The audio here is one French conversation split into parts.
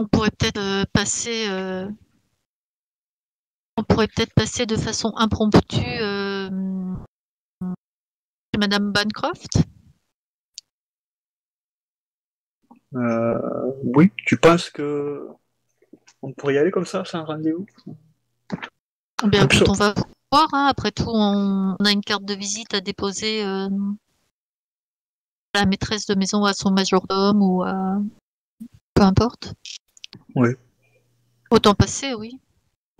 On pourrait peut-être passer. On pourrait peut-être passer de façon impromptue chez Madame Bancroft. Oui, tu penses que on pourrait y aller comme ça, c'est un rendez-vous? Bien, écoute, on va voir. Hein. Après tout, on a une carte de visite à déposer à la maîtresse de maison ou à son majordome ou à... peu importe. Oui. Autant passer, oui.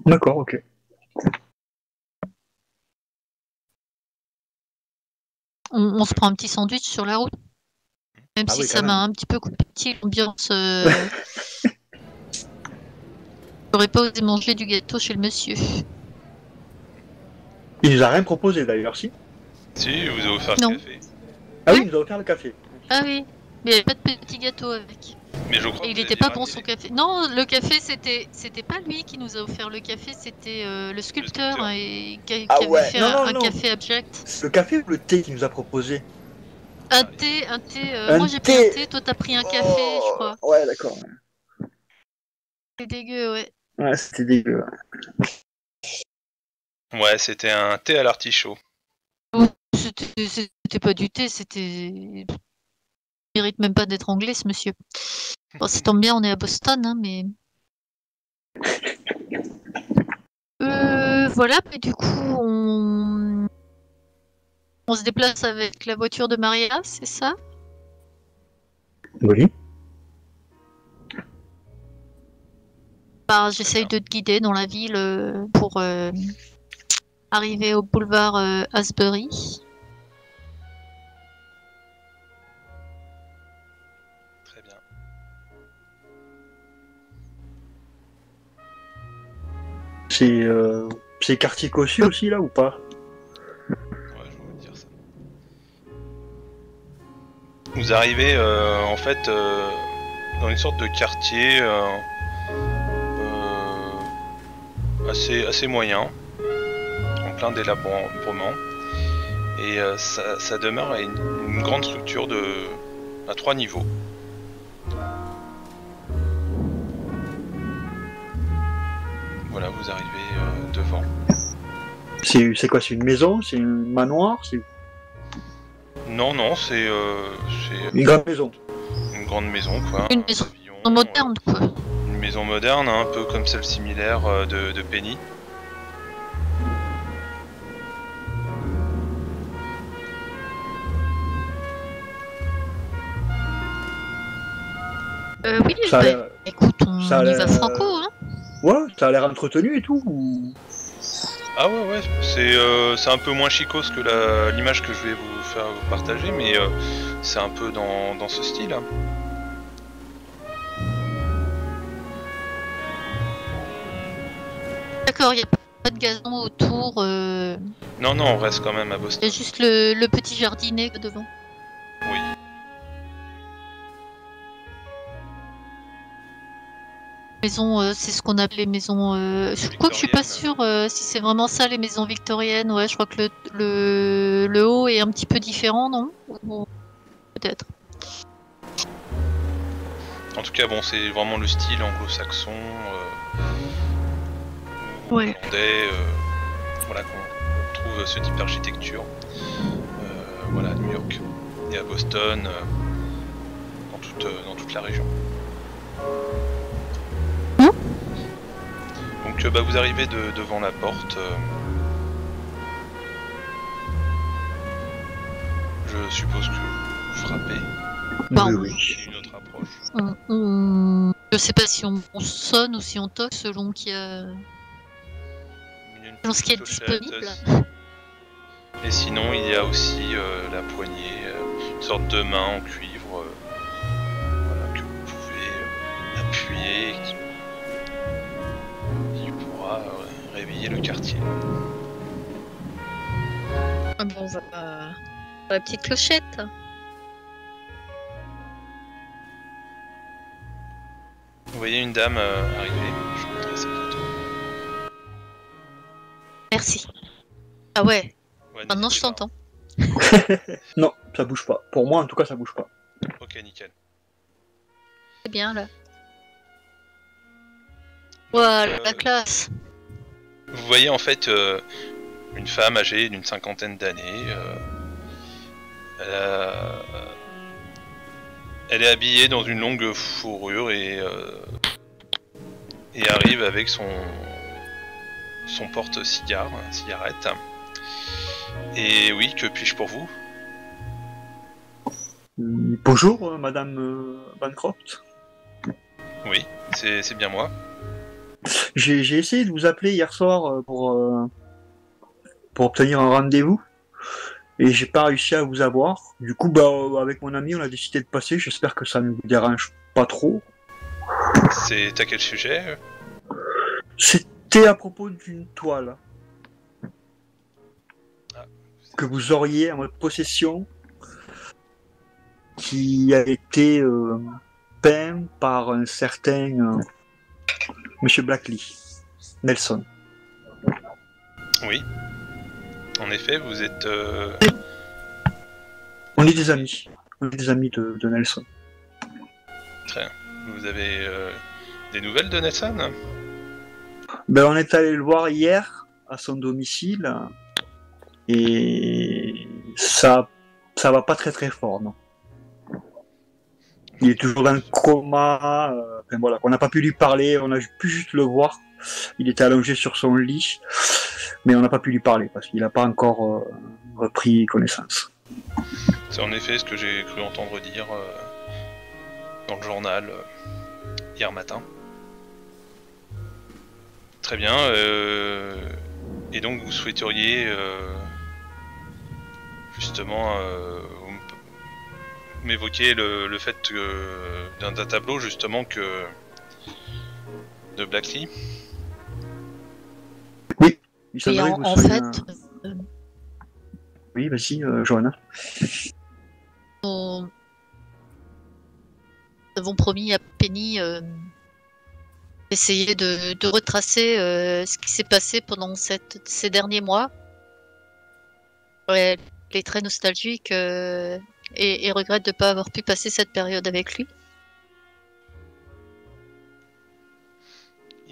D'accord, ok. On se prend un petit sandwich sur la route. Même si oui, ça quand m'a même. un petit peu coupé l'ambiance. J'aurais pas osé manger du gâteau chez le monsieur. Il nous a rien proposé d'ailleurs, si? Si, il vous a offert le Non. café. Ah oui, il nous a offert le café. Ah oui, mais il n'y avait pas de petit gâteau avec. Mais je crois Et que il vous n'était aviez pas bon ramené son café. Non, le café c'était pas lui qui nous a offert le café, c'était le sculpteur hein, et qui avait fait Non, non, un non. café abject. C'est le café ou le thé qu'il nous a proposé? Un thé, un thé. Un Moi j'ai pris un thé. thé, toi t'as pris un café, je Oh, crois. ouais, d'accord. C'est dégueu, ouais. Ouais, c'était dégueu. Ouais, c'était un thé à l'artichaut. C'était pas du thé, c'était. Il mérite même pas d'être anglais ce monsieur. Bon, ça tombe bien, on est à Boston, hein, mais. Voilà, mais du coup, on se déplace avec la voiture de Maria, c'est ça? Oui. Bah, j'essaye de te guider dans la ville pour arriver au boulevard Asbury. Très bien. C'est quartier Cossu aussi là ou pas? Ouais, je vais vous dire ça. Vous arrivez en fait dans une sorte de quartier assez moyen, en plein délabrement. Et ça demeure à une grande structure à 3 niveaux. Voilà, vous arrivez devant. C'est quoi? C'est une maison? C'est un manoir? C'est Non, c'est une grande maison. une grande maison, quoi. Une maison moderne, quoi. Une maison moderne, un peu comme celle similaire de Penny. Oui, bah, écoute, on y va franco, hein. Ouais, ça a l'air entretenu et tout ou... Ah ouais, c'est un peu moins chicose que l'image que je vais vous faire partager, mais c'est un peu dans ce style. Hein. D'accord, il n'y a pas de gazon autour. Non, on reste quand même à Boston. Il y a juste le petit jardinet devant. Oui. Maison, c'est ce qu'on appelle les maisons. Je crois que je suis pas sûre si c'est vraiment ça les maisons victoriennes. Ouais, je crois que le haut est un petit peu différent, non? Peut-être. En tout cas, bon, c'est vraiment le style anglo-saxon, Ouais. hollandais, voilà qu'on trouve ce type d'architecture. Voilà, à New York et à Boston, dans toute la région. Donc bah, vous arrivez devant la porte. Je suppose que vous frappez. Oui. C'est une autre approche. Je sais pas si on sonne ou si on toque selon qu'il y a... Selon ce qui est disponible. Et sinon, il y a aussi la poignée, une sorte de main en cuivre voilà, que vous pouvez appuyer qui pourra réveiller le quartier. Ah bon, on va pas... La petite clochette. Vous voyez une dame arriver, je vous montrerai sa photo. Merci. Ah ouais, maintenant je t'entends. Non, ça bouge pas. Pour moi, en tout cas, ça bouge pas. Ok, nickel. C'est bien là. Voilà, la classe. Vous voyez en fait une femme âgée d'une 50aine d'années. Elle est habillée dans une longue fourrure et arrive avec son porte-cigare, cigarette. Et oui, que puis-je pour vous? Bonjour, Madame Bancroft. Oui, c'est bien moi. J'ai essayé de vous appeler hier soir pour obtenir un rendez-vous et j'ai pas réussi à vous avoir. Du coup, avec mon ami, on a décidé de passer. J'espère que ça ne vous dérange pas trop. C'est à quel sujet? C'était à propos d'une toile que vous auriez en votre possession qui a été peint par un certain Monsieur Blackley, Nelson. Oui. En effet, vous êtes... On est des amis. On est des amis de Nelson. Très bien. Vous avez des nouvelles de Nelson? On est allé le voir hier à son domicile et ça va pas très très fort, non. Il est toujours dans le coma, voilà, on n'a pas pu lui parler, on a pu juste le voir. Il était allongé sur son lit, mais on n'a pas pu lui parler parce qu'il n'a pas encore repris connaissance. C'est en effet ce que j'ai cru entendre dire dans le journal hier matin. Très bien. Et donc vous souhaiteriez justement m'évoquer le fait d'un tableau justement de Blackley. Oui, il Et semblerait que vous en soyez fait, oui, vas-y, Johanna. nous avons promis à Penny d'essayer de retracer ce qui s'est passé pendant ces derniers mois. Elle est très nostalgique et regrette de ne pas avoir pu passer cette période avec lui.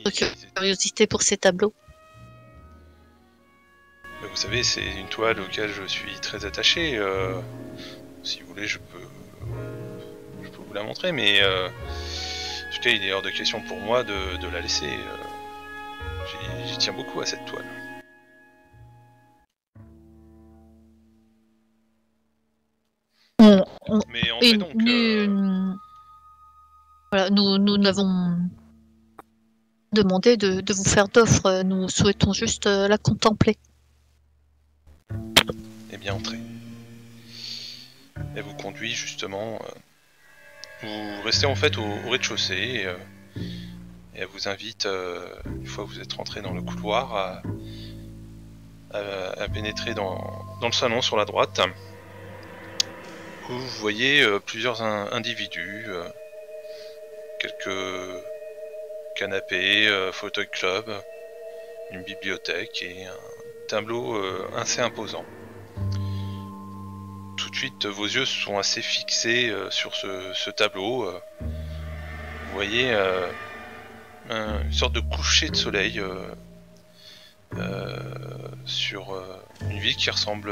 Donc, curiosité pour ces tableaux. Vous savez, c'est une toile auquel je suis très attaché. Si vous voulez, je peux vous la montrer, mais en tout cas, il est hors de question pour moi de la laisser. J'y tiens beaucoup à cette toile. Mais en fait, donc... Voilà, nous n'avons demandé de vous faire d'offres. Nous souhaitons juste la contempler. Eh bien, entrez. Elle vous conduit justement. Vous restez en fait au rez-de-chaussée et elle vous invite, une fois que vous êtes rentré dans le couloir, à pénétrer dans le salon sur la droite. Où vous voyez plusieurs individus, quelques canapés, fauteuil club, une bibliothèque et un tableau assez imposant. Tout de suite, vos yeux sont assez fixés sur ce tableau. Vous voyez une sorte de coucher de soleil sur une ville qui ressemble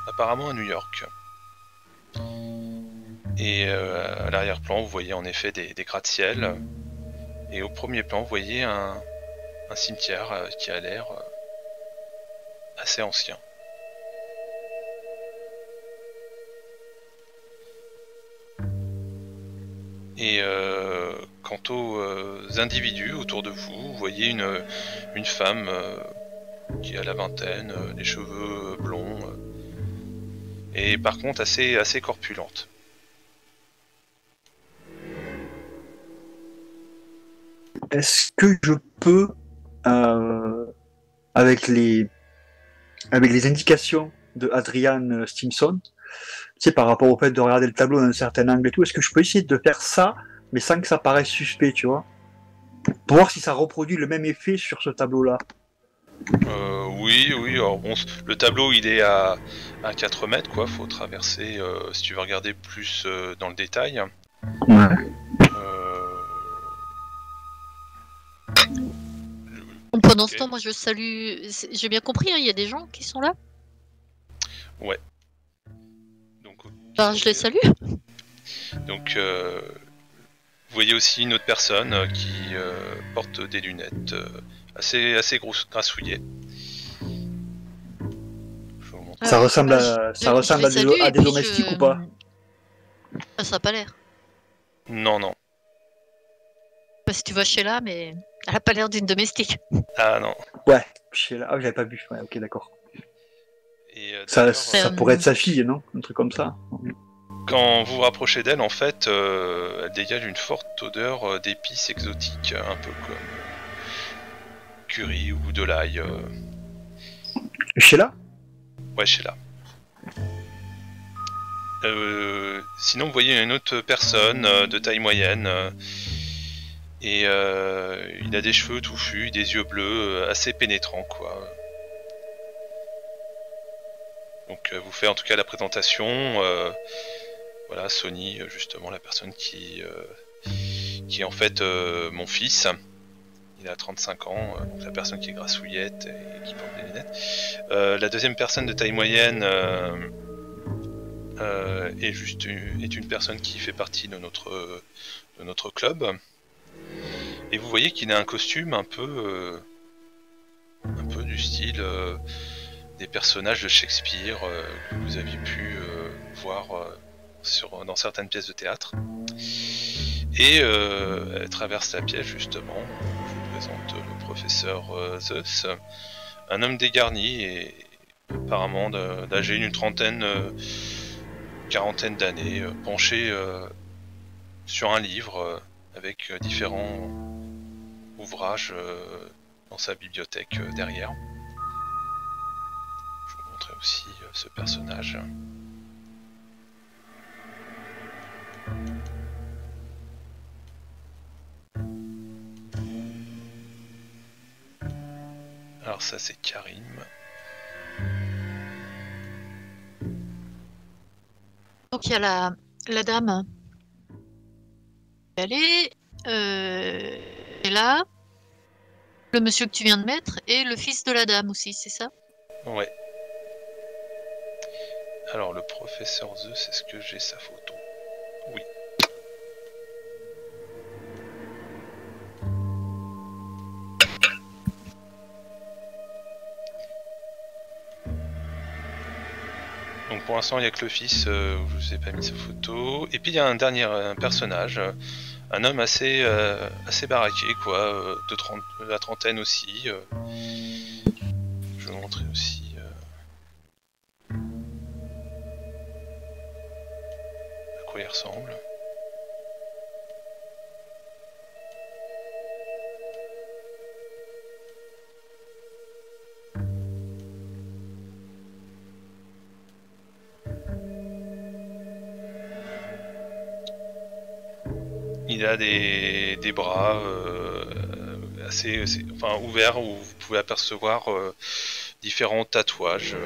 apparemment à New York. Et à l'arrière-plan, vous voyez en effet des gratte-ciel. Et au premier plan, vous voyez un cimetière qui a l'air assez ancien. Et quant aux individus autour de vous, vous voyez une femme qui a la vingtaine, les cheveux blonds, et par contre assez corpulente. Est-ce que je peux, avec les indications de Adrian Stimson, tu sais, par rapport au fait de regarder le tableau d'un certain angle et tout, est-ce que je peux essayer de faire ça, mais sans que ça paraisse suspect, tu vois, pour voir si ça reproduit le même effet sur ce tableau-là? Oui, alors bon, le tableau il est à 4 mètres, quoi, faut traverser, si tu veux regarder plus dans le détail. Ouais. Pendant ce Ok. temps, moi je salue. J'ai bien compris, hein, il y a des gens qui sont là. Ouais. Donc, ok. Ben, je les salue. Donc, vous voyez aussi une autre personne qui porte des lunettes assez grassouillées. Je vais vous montrer. Ça ressemble Ben, ça je ressemble les salue à et des puis domestiques ou pas? ça a pas l'air. Non, non. Parce que tu vas chez là, mais elle a pas l'air d'une domestique. Ah non. Ouais, ah, j'avais pas vu. Ouais, ok, d'accord. Et Ça, d'ailleurs, ça pourrait être sa fille, non? Un truc comme ça. quand vous vous rapprochez d'elle, en fait, elle dégage une forte odeur d'épices exotiques, un peu comme curry ou de l'ail. Sheila? Ouais, Sheila. Sinon, vous voyez une autre personne de taille moyenne. Et il a des cheveux touffus, des yeux bleus, assez pénétrants, quoi. Donc, vous fait en tout cas la présentation. Voilà, Sony, justement, la personne qui est en fait mon fils. Il a 35 ans, donc la personne qui est grassouillette et qui porte des lunettes. La deuxième personne de taille moyenne est une personne qui fait partie de notre club. Et vous voyez qu'il a un costume un peu du style des personnages de Shakespeare que vous aviez pu voir dans certaines pièces de théâtre. Et elle traverse la pièce justement. Je vous présente le professeur Zeus, un homme dégarni et apparemment d'âgé d'une quarantaine d'années, penché sur un livre avec différents ouvrages dans sa bibliothèque derrière. Je vais vous montrer aussi ce personnage. Alors ça c'est Karim. Donc il y a la dame. Elle est là. Le monsieur que tu viens de mettre et le fils de la dame aussi, c'est ça? Ouais. Alors le professeur Zeus, est-ce que j'ai sa photo? Oui. Donc pour l'instant il n'y a que le fils où je vous ai pas mis sa photo. Et puis il y a un dernier personnage, un homme assez baraqué quoi, de la trentaine aussi. Je vais vous montrer aussi à quoi il ressemble. Il a des bras assez ouverts où vous pouvez apercevoir différents tatouages.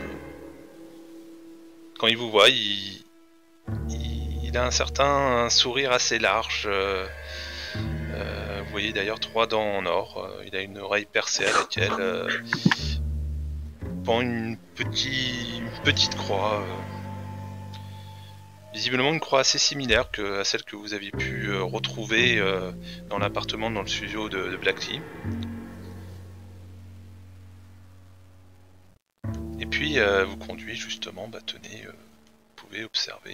Quand il vous voit, il a un certain sourire assez large. Vous voyez d'ailleurs 3 dents en or. Il a une oreille percée à laquelle pend une petite croix. Visiblement une croix assez similaire à celle que vous aviez pu retrouver dans l'appartement, dans le studio de Black Tea. Et puis vous conduit justement, tenez, vous pouvez observer,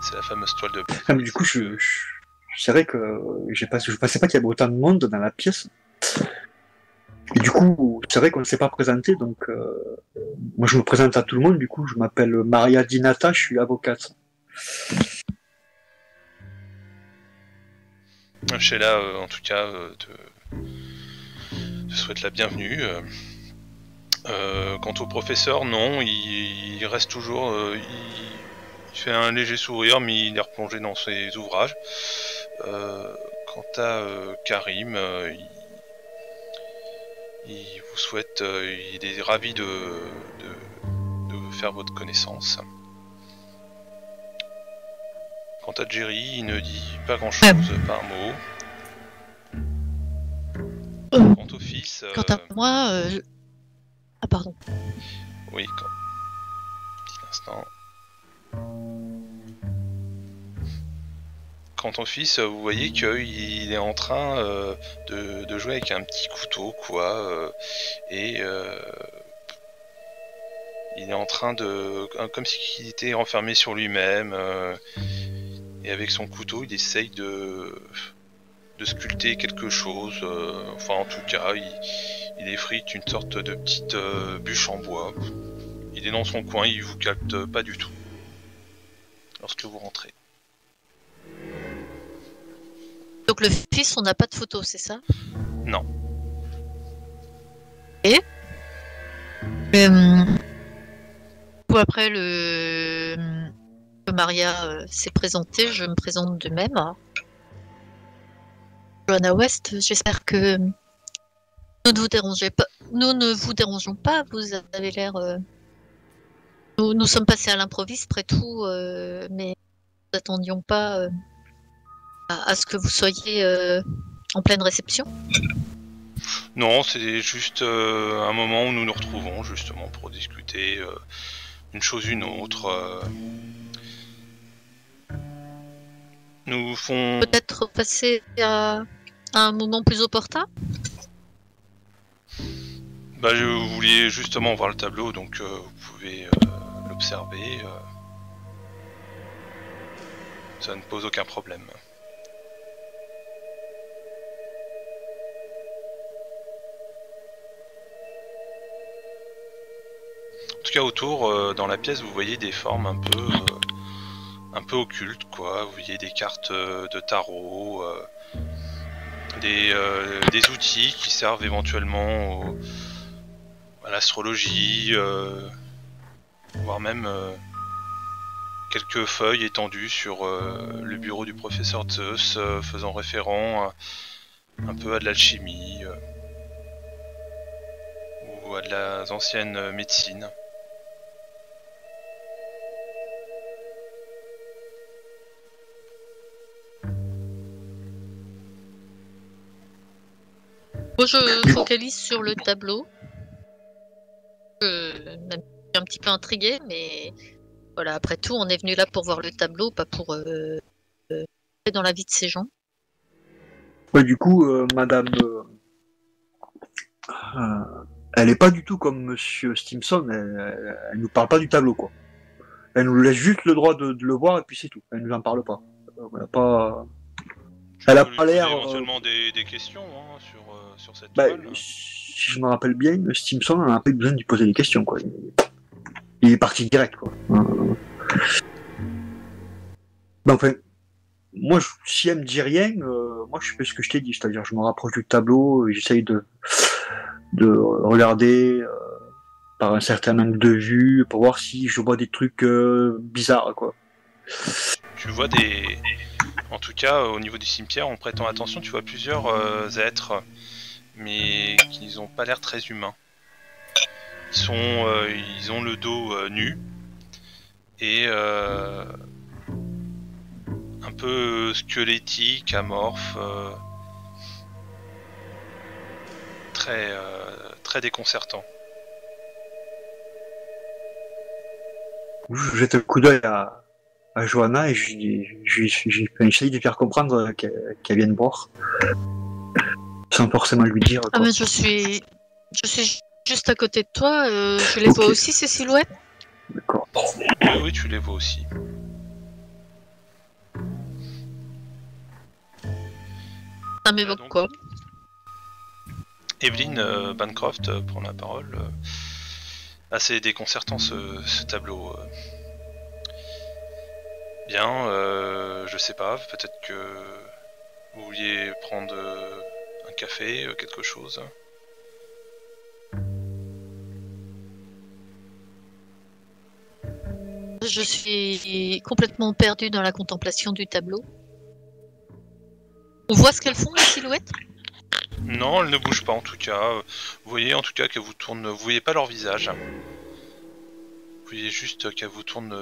c'est la fameuse toile de Black Ah, Tea. mais du coup, c'est vrai que je pensais pas qu'il y avait autant de monde dans la pièce. Et du coup, c'est vrai qu'on ne s'est pas présenté, donc moi je me présente à tout le monde, du coup je m'appelle Maria Dinata, je suis avocate. Sheila, en tout cas, te souhaite la bienvenue. Quant au professeur, non, il reste toujours... il fait un léger sourire, mais il est replongé dans ses ouvrages. Quant à Karim, il vous souhaite... il est ravi de faire votre connaissance. Quant à Jerry, il ne dit pas grand chose, pas un mot. Quant au fils... Quant à moi, ah pardon. Oui, petit instant. Quant au fils, vous voyez qu'il est en train de jouer avec un petit couteau, quoi, et il est en train de... comme s'il était enfermé sur lui-même, et avec son couteau, il essaye de sculpter quelque chose, enfin en tout cas, il effrite une sorte de petite bûche en bois. Il est dans son coin, il vous capte pas du tout lorsque vous rentrez. Donc le fils, on n'a pas de photo, c'est ça? Non. Et après que Maria s'est présentée, je me présente de même. Johanna West, j'espère que nous ne vous dérangeons pas. Vous avez l'air. Nous sommes passés à l'improviste, après tout, mais nous n'attendions pas à ce que vous soyez en pleine réception. Non, c'est juste un moment où nous nous retrouvons justement pour discuter une chose une autre. Nous font... Peut-être passer à un moment plus opportun. Bah, je voulais justement voir le tableau, donc vous pouvez l'observer. Ça ne pose aucun problème. En tout cas, autour, dans la pièce, vous voyez des formes un peu occultes, quoi. Vous voyez des cartes de tarot, des outils qui servent éventuellement à l'astrologie, voire même quelques feuilles étendues sur le bureau du professeur Zeus, faisant référence un peu à de l'alchimie ou à de la ancienne médecine. Moi, je focalise sur le tableau. Je suis un petit peu intriguée, mais voilà, après tout, on est venu là pour voir le tableau, pas pour dans la vie de ces gens. Ouais, du coup, madame, elle est pas du tout comme monsieur Stimson, elle nous parle pas du tableau, quoi. Elle nous laisse juste le droit de le voir et puis c'est tout. Elle nous en parle pas. Elle a pas. Elle a pas l'air. Éventuellement des questions hein, sur cette Bah, toile. si je me rappelle bien, Stimson n'a pas eu besoin de lui poser des questions, quoi. Il est parti direct, quoi. Ben, enfin, moi, si elle me dit rien, moi je fais ce que je t'ai dit, c'est-à-dire je me rapproche du tableau, j'essaye de regarder par un certain angle de vue pour voir si je vois des trucs bizarres, quoi. Tu vois en tout cas au niveau du cimetière, en prêtant attention, tu vois plusieurs êtres, mais qui n'ont pas l'air très humains. Ils ont le dos nu et un peu squelettique, amorphe, très déconcertant. Je jette un coup d'œil à Johanna et j'essaye de lui faire comprendre qu'elle vienne boire. Sans forcément lui dire. Quoi. Ah, mais je suis juste à côté de toi, je les vois aussi, ces silhouettes? D'accord. Oui, tu les vois aussi. Ça m'évoque quoi? Evelyn Bancroft prend la parole. Assez déconcertant ce tableau. Bien, je sais pas, peut-être que vous vouliez prendre un café, quelque chose. Je suis complètement perdue dans la contemplation du tableau. On voit ce qu'elles font, les silhouettes? Non, elles ne bougent pas en tout cas. Vous voyez en tout cas qu'elles vous tournent. Vous voyez pas leur visage. Vous voyez juste qu'elles vous tournent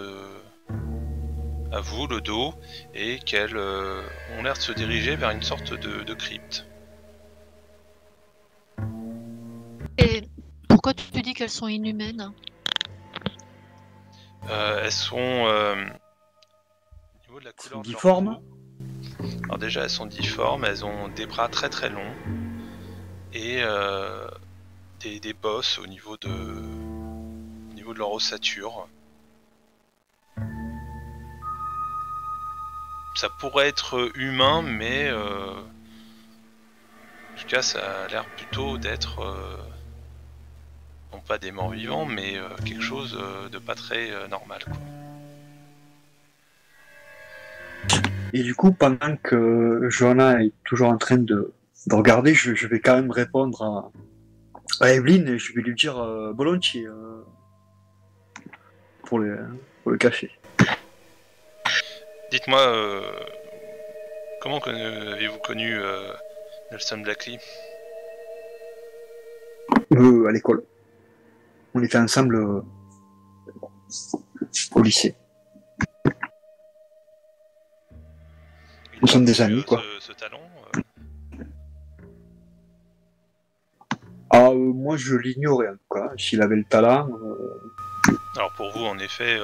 à vous le dos et qu'elles ont l'air de se diriger vers une sorte de crypte. Pourquoi tu dis qu'elles sont inhumaines? Elles sont au niveau de la couleur de leur difformes. peau. Alors déjà, elles sont difformes, elles ont des bras très très longs et des bosses au niveau de leur ossature. Ça pourrait être humain, mais en tout cas, ça a l'air plutôt d'être non pas des morts vivants, mais quelque chose de pas très normal, quoi. Et du coup, pendant que Johanna est toujours en train de regarder, je vais quand même répondre à Evelyne et je vais lui dire volontiers pour le café. Dites-moi, comment avez-vous connu Nelson Blackley? À l'école. On était ensemble au lycée. Nous sommes des amis, quoi. Ce talent Moi, je l'ignorais en tout cas. S'il avait le talent. Alors pour vous, en effet,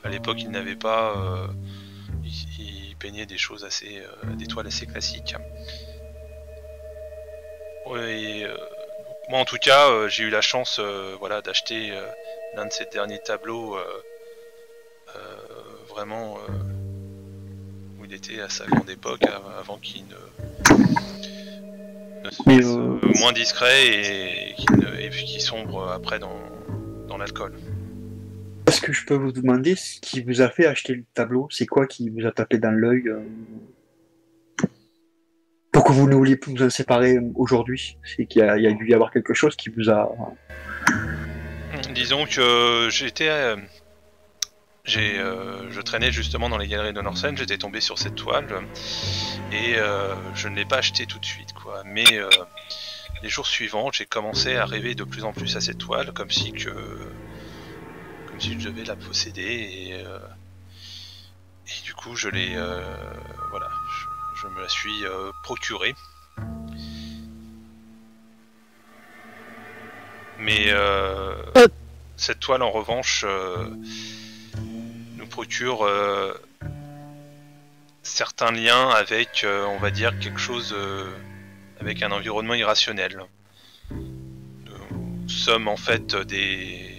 à l'époque, il n'avait pas. Il peignait des choses assez, des toiles assez classiques. Et, moi, en tout cas, j'ai eu la chance, voilà, d'acheter l'un de ses derniers tableaux, vraiment où il était à sa grande époque, avant qu'il ne se fasse moins discret et qu'il sombre après dans l'alcool. Est-ce que je peux vous demander ce qui vous a fait acheter le tableau? C'est quoi qui vous a tapé dans l'œil pour que vous ne vouliez plus vous en séparer aujourd'hui? C'est qu'il y a dû y avoir quelque chose qui vous a... Disons que je traînais justement dans les galeries de Norsen, j'étais tombé sur cette toile et je ne l'ai pas acheté tout de suite, quoi. Mais les jours suivants, j'ai commencé à rêver de plus en plus à cette toile, comme si je devais la posséder et du coup je l'ai voilà, je me la suis procurée. Mais cette toile en revanche nous procure certains liens avec, on va dire, quelque chose avec un environnement irrationnel. Nous sommes en fait des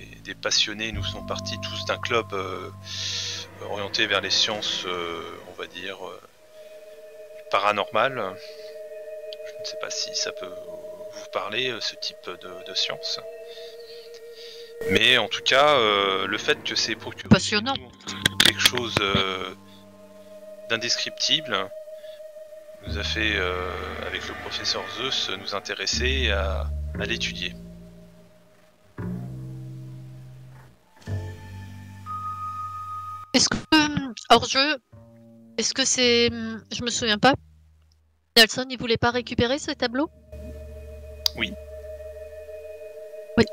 passionnés, nous sommes partis tous d'un club orienté vers les sciences, on va dire, paranormales. Je ne sais pas si ça peut vous parler, ce type de sciences. Mais en tout cas, le fait que c'est procuré passionnant, quelque chose d'indescriptible nous a fait, avec le professeur Zeus, nous intéresser à l'étudier. est-ce que hors jeu, est-ce que c'est, je me souviens pas, Nelson il voulait pas récupérer ce tableau? Oui. Oui.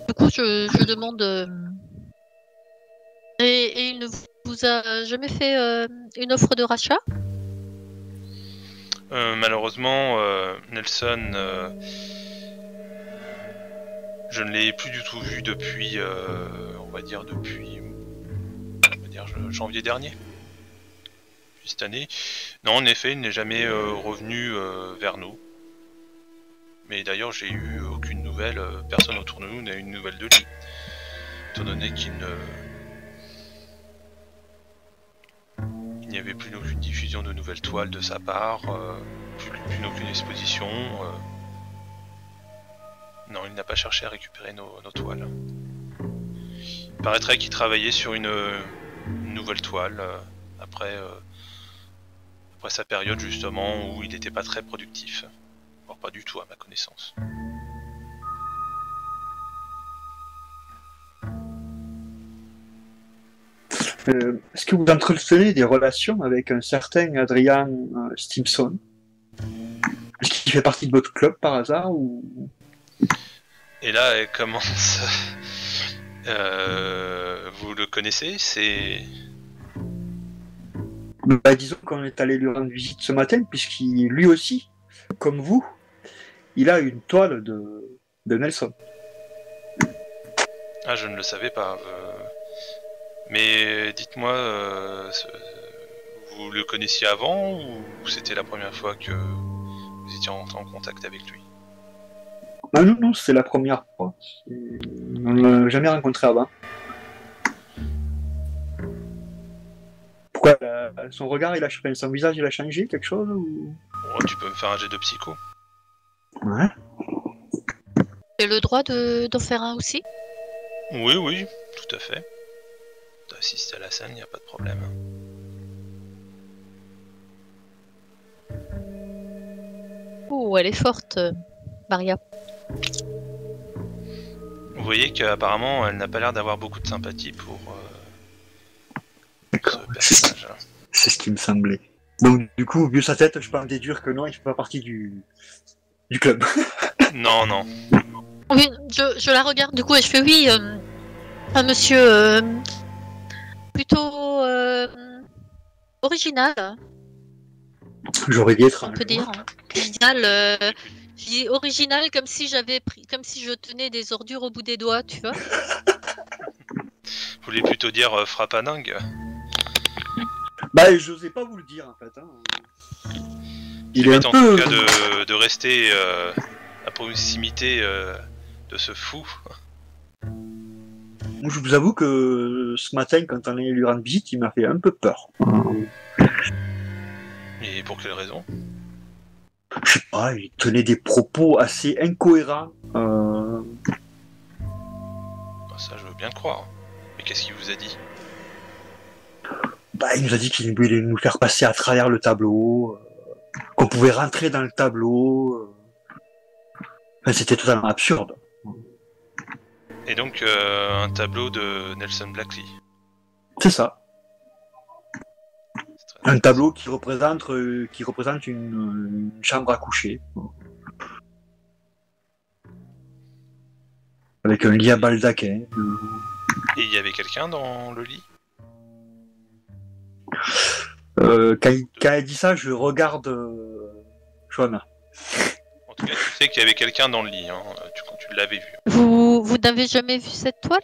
Du coup je demande et il ne vous a jamais fait une offre de rachat? Malheureusement, Nelson, je ne l'ai plus du tout vu depuis, on va dire janvier dernier, depuis cette année. Non, en effet, il n'est jamais revenu vers nous. Mais d'ailleurs, j'ai eu aucune nouvelle, personne autour de nous n'a eu une nouvelle de lui. Étant donné qu'il n'y avait plus aucune diffusion de nouvelles toiles de sa part, plus aucune exposition. Non, il n'a pas cherché à récupérer nos toiles. Il paraîtrait qu'il travaillait sur une nouvelle toile après sa période justement où il n'était pas très productif. Voire pas du tout à ma connaissance. Est-ce que vous entretenez des relations avec un certain Adrian Stimson? Est-ce qu'il fait partie de votre club par hasard ou... Et là, elle commence... vous le connaissez? C'est... Bah, disons qu'on est allé lui rendre visite ce matin, puisqu'il, lui aussi, comme vous, il a une toile de Nelson. Ah, je ne le savais pas. Mais dites-moi, vous le connaissiez avant ou c'était la première fois que vous étiez entré en contact avec lui? Ah non, non, c'est la première fois. On ne l'a jamais rencontré avant. Pourquoi son regard, son visage, il a changé quelque chose ou... Oh, tu peux me faire un jet de psycho. Ouais. J'ai le droit d'en faire un aussi? Oui, oui, tout à fait. T'assistes à la scène, y a pas de problème. Oh, elle est forte, Maria. Vous voyez qu'apparemment, elle n'a pas l'air d'avoir beaucoup de sympathie pour ce personnage. C'est ce qui me semblait. Donc, du coup, vu sa tête, je peux en déduire que non, il fait pas partie du club. Non, non. Oui, je la regarde du coup et je fais oui, un monsieur plutôt original, J'aurais dit être on peut dire. Original, je dis original comme si comme si je tenais des ordures au bout des doigts, tu vois. Vous voulez plutôt dire frappadingue? Bah, j'osais pas vous le dire en fait. Hein. Il est un en peu. tout cas de rester à proximité de ce fou. Moi, je vous avoue que ce matin, quand on est lui rendre visite, il m'a fait un peu peur. Et pour quelle raison? Je sais pas, il tenait des propos assez incohérents. Bah, ça, je veux bien le croire. Mais qu'est-ce qu'il vous a dit? Bah, il nous a dit qu'il voulait nous faire passer à travers le tableau, qu'on pouvait rentrer dans le tableau. Enfin, c'était totalement absurde. Et donc, un tableau de Nelson Blackley. C'est ça. C'est très Un tableau qui représente une chambre à coucher. Avec un lit à baldaquin. Et il y avait quelqu'un dans le lit? Quand elle dit ça, je regarde Joanna. En tout cas, tu sais qu'il y avait quelqu'un dans le lit, hein, quand tu l'avais vu. Vous n'avez jamais vu cette toile?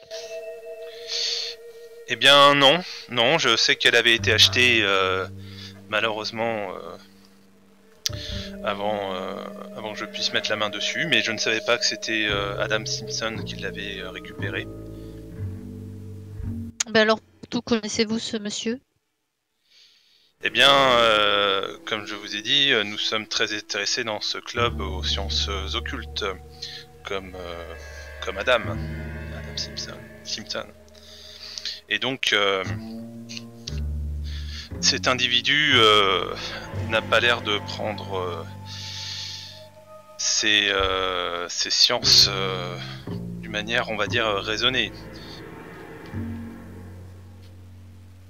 Eh bien, non. Non, je sais qu'elle avait été achetée, malheureusement, avant que je puisse mettre la main dessus, mais je ne savais pas que c'était Adam Simpson qui l'avait récupérée. Ben alors, d'où connaissez-vous ce monsieur? Eh bien, comme je vous ai dit, nous sommes très intéressés dans ce club aux sciences occultes, comme Adam Simpson. Et donc, cet individu n'a pas l'air de prendre ces sciences d'une manière, on va dire, raisonnée.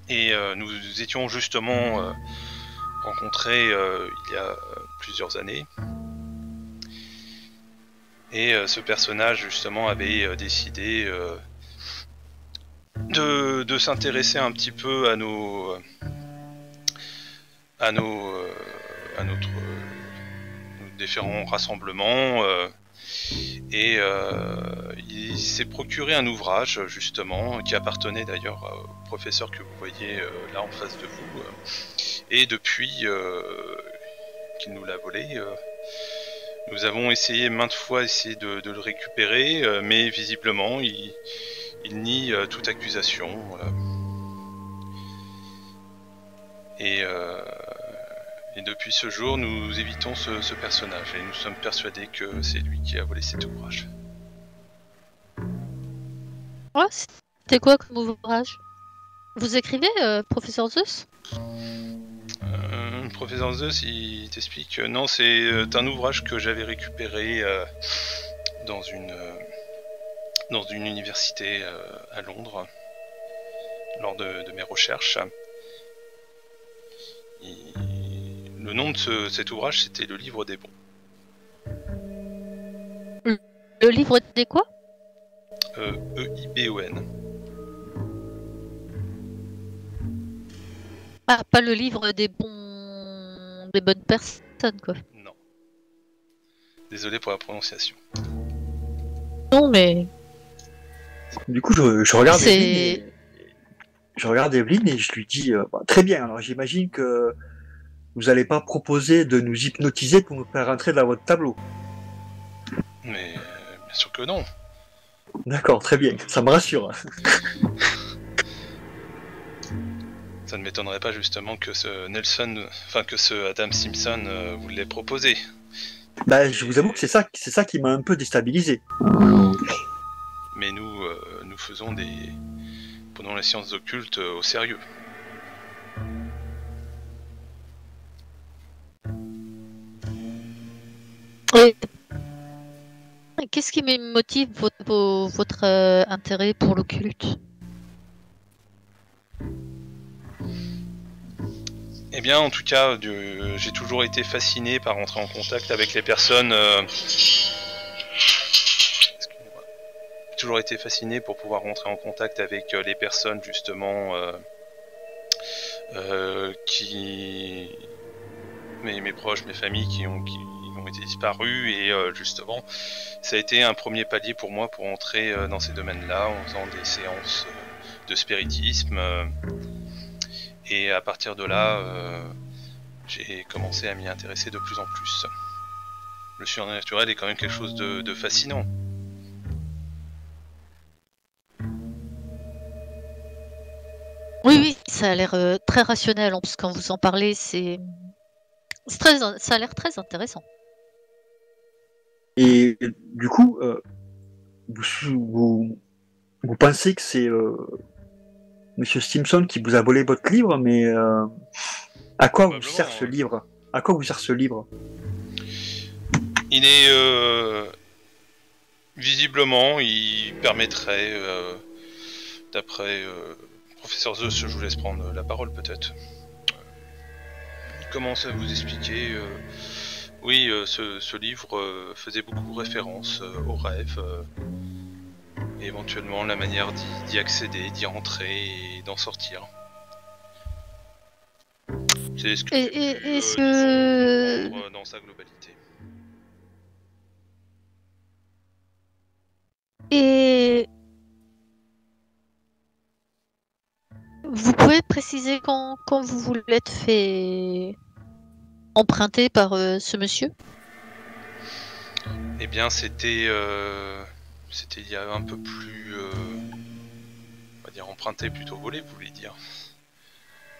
Et nous étions justement rencontrés il y a plusieurs années. Et ce personnage justement avait décidé de s'intéresser un petit peu à nos différents rassemblements. Et il s'est procuré un ouvrage justement qui appartenait d'ailleurs au professeur que vous voyez là en face de vous, et depuis qu'il nous l'a volé, nous avons essayé maintes fois de le récupérer, mais visiblement il nie toute accusation, et depuis ce jour, nous évitons ce personnage et nous sommes persuadés que c'est lui qui a volé cet ouvrage. Ouais, c'était quoi comme ouvrage? Vous écrivez, professeur Zeus? Professeur Zeus, il t'explique que non, c'est un ouvrage que j'avais récupéré dans une université à Londres lors de mes recherches. Le nom de cet ouvrage, c'était Le Livre des Bons. Le livre des quoi? E-I-B-O-N. Ah, pas le livre des des bonnes personnes, quoi. Non. Désolé pour la prononciation. Non, mais Du coup, je regarde C'est- Evelyne et, je regarde Evelyne et je lui dis bah, très bien. Alors j'imagine que vous n'allez pas proposer de nous hypnotiser pour nous faire rentrer dans votre tableau. Mais bien sûr que non. D'accord, très bien, ça me rassure. Ça ne m'étonnerait pas justement que que ce Adam Simpson vous l'ait proposé. Bah, je vous avoue que c'est ça qui m'a un peu déstabilisé. Mais nous prenons les sciences occultes au sérieux. Et qu'est-ce qui me motive votre intérêt pour l'occulte? Eh bien, en tout cas, j'ai toujours été fasciné par rentrer en contact avec les personnes. Excusez-moi. J'ai toujours été fasciné pour pouvoir rentrer en contact avec les personnes justement qui mes proches, mes familles qui ont été disparus et justement, ça a été un premier palier pour moi pour entrer dans ces domaines-là en faisant des séances de spiritisme. Et à partir de là, j'ai commencé à m'y intéresser de plus en plus. Le surnaturel est quand même quelque chose de fascinant. Oui, oui, ça a l'air très rationnel, en plus quand vous en parlez, ça a l'air très intéressant. Et du coup, vous pensez que c'est Monsieur Stimson qui vous a volé votre livre, mais à quoi vous sert ce livre? À quoi vous sert ce livre? Il est visiblement, il permettrait, d'après Professeur Zeus, je vous laisse prendre la parole peut-être. Il commence à vous expliquer. Oui, ce livre faisait beaucoup référence aux rêves, et éventuellement la manière d'y accéder, d'y rentrer et d'en sortir. C'est ce que j'ai pu, Est-ce disons, que comprendre dans sa globalité. et vous pouvez préciser quand vous vous l'êtes fait emprunter par ce monsieur? Eh bien, c'était il y a un peu plus, on va dire emprunté plutôt volé, vous voulez dire.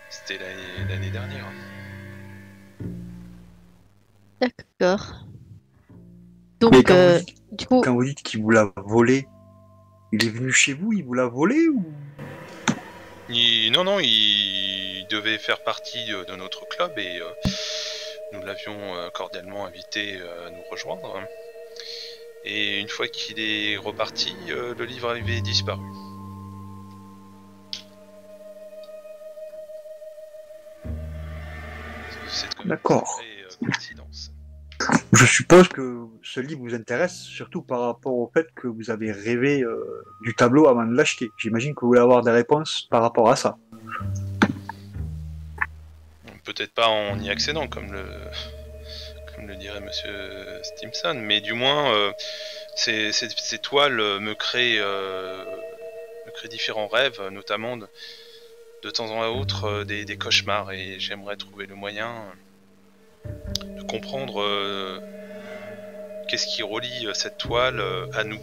C'était l'année dernière. D'accord. Mais Donc, du coup, quand vous dites qu'il vous l'a volé, il est venu chez vous, il vous l'a volé ou? Non, il devait faire partie de notre club et nous l'avions cordialement invité à nous rejoindre. Et une fois qu'il est reparti, le livre avait disparu. C'est quand même D'accord. une vraie coïncidence. Je suppose que ce livre vous intéresse surtout par rapport au fait que vous avez rêvé du tableau avant de l'acheter. J'imagine que vous voulez avoir des réponses par rapport à ça. Peut-être pas en y accédant, comme le dirait Monsieur Stimson, mais du moins, ces toiles me créent différents rêves, notamment de temps en autre des cauchemars, et j'aimerais trouver le moyen de comprendre qu'est-ce qui relie cette toile à nous.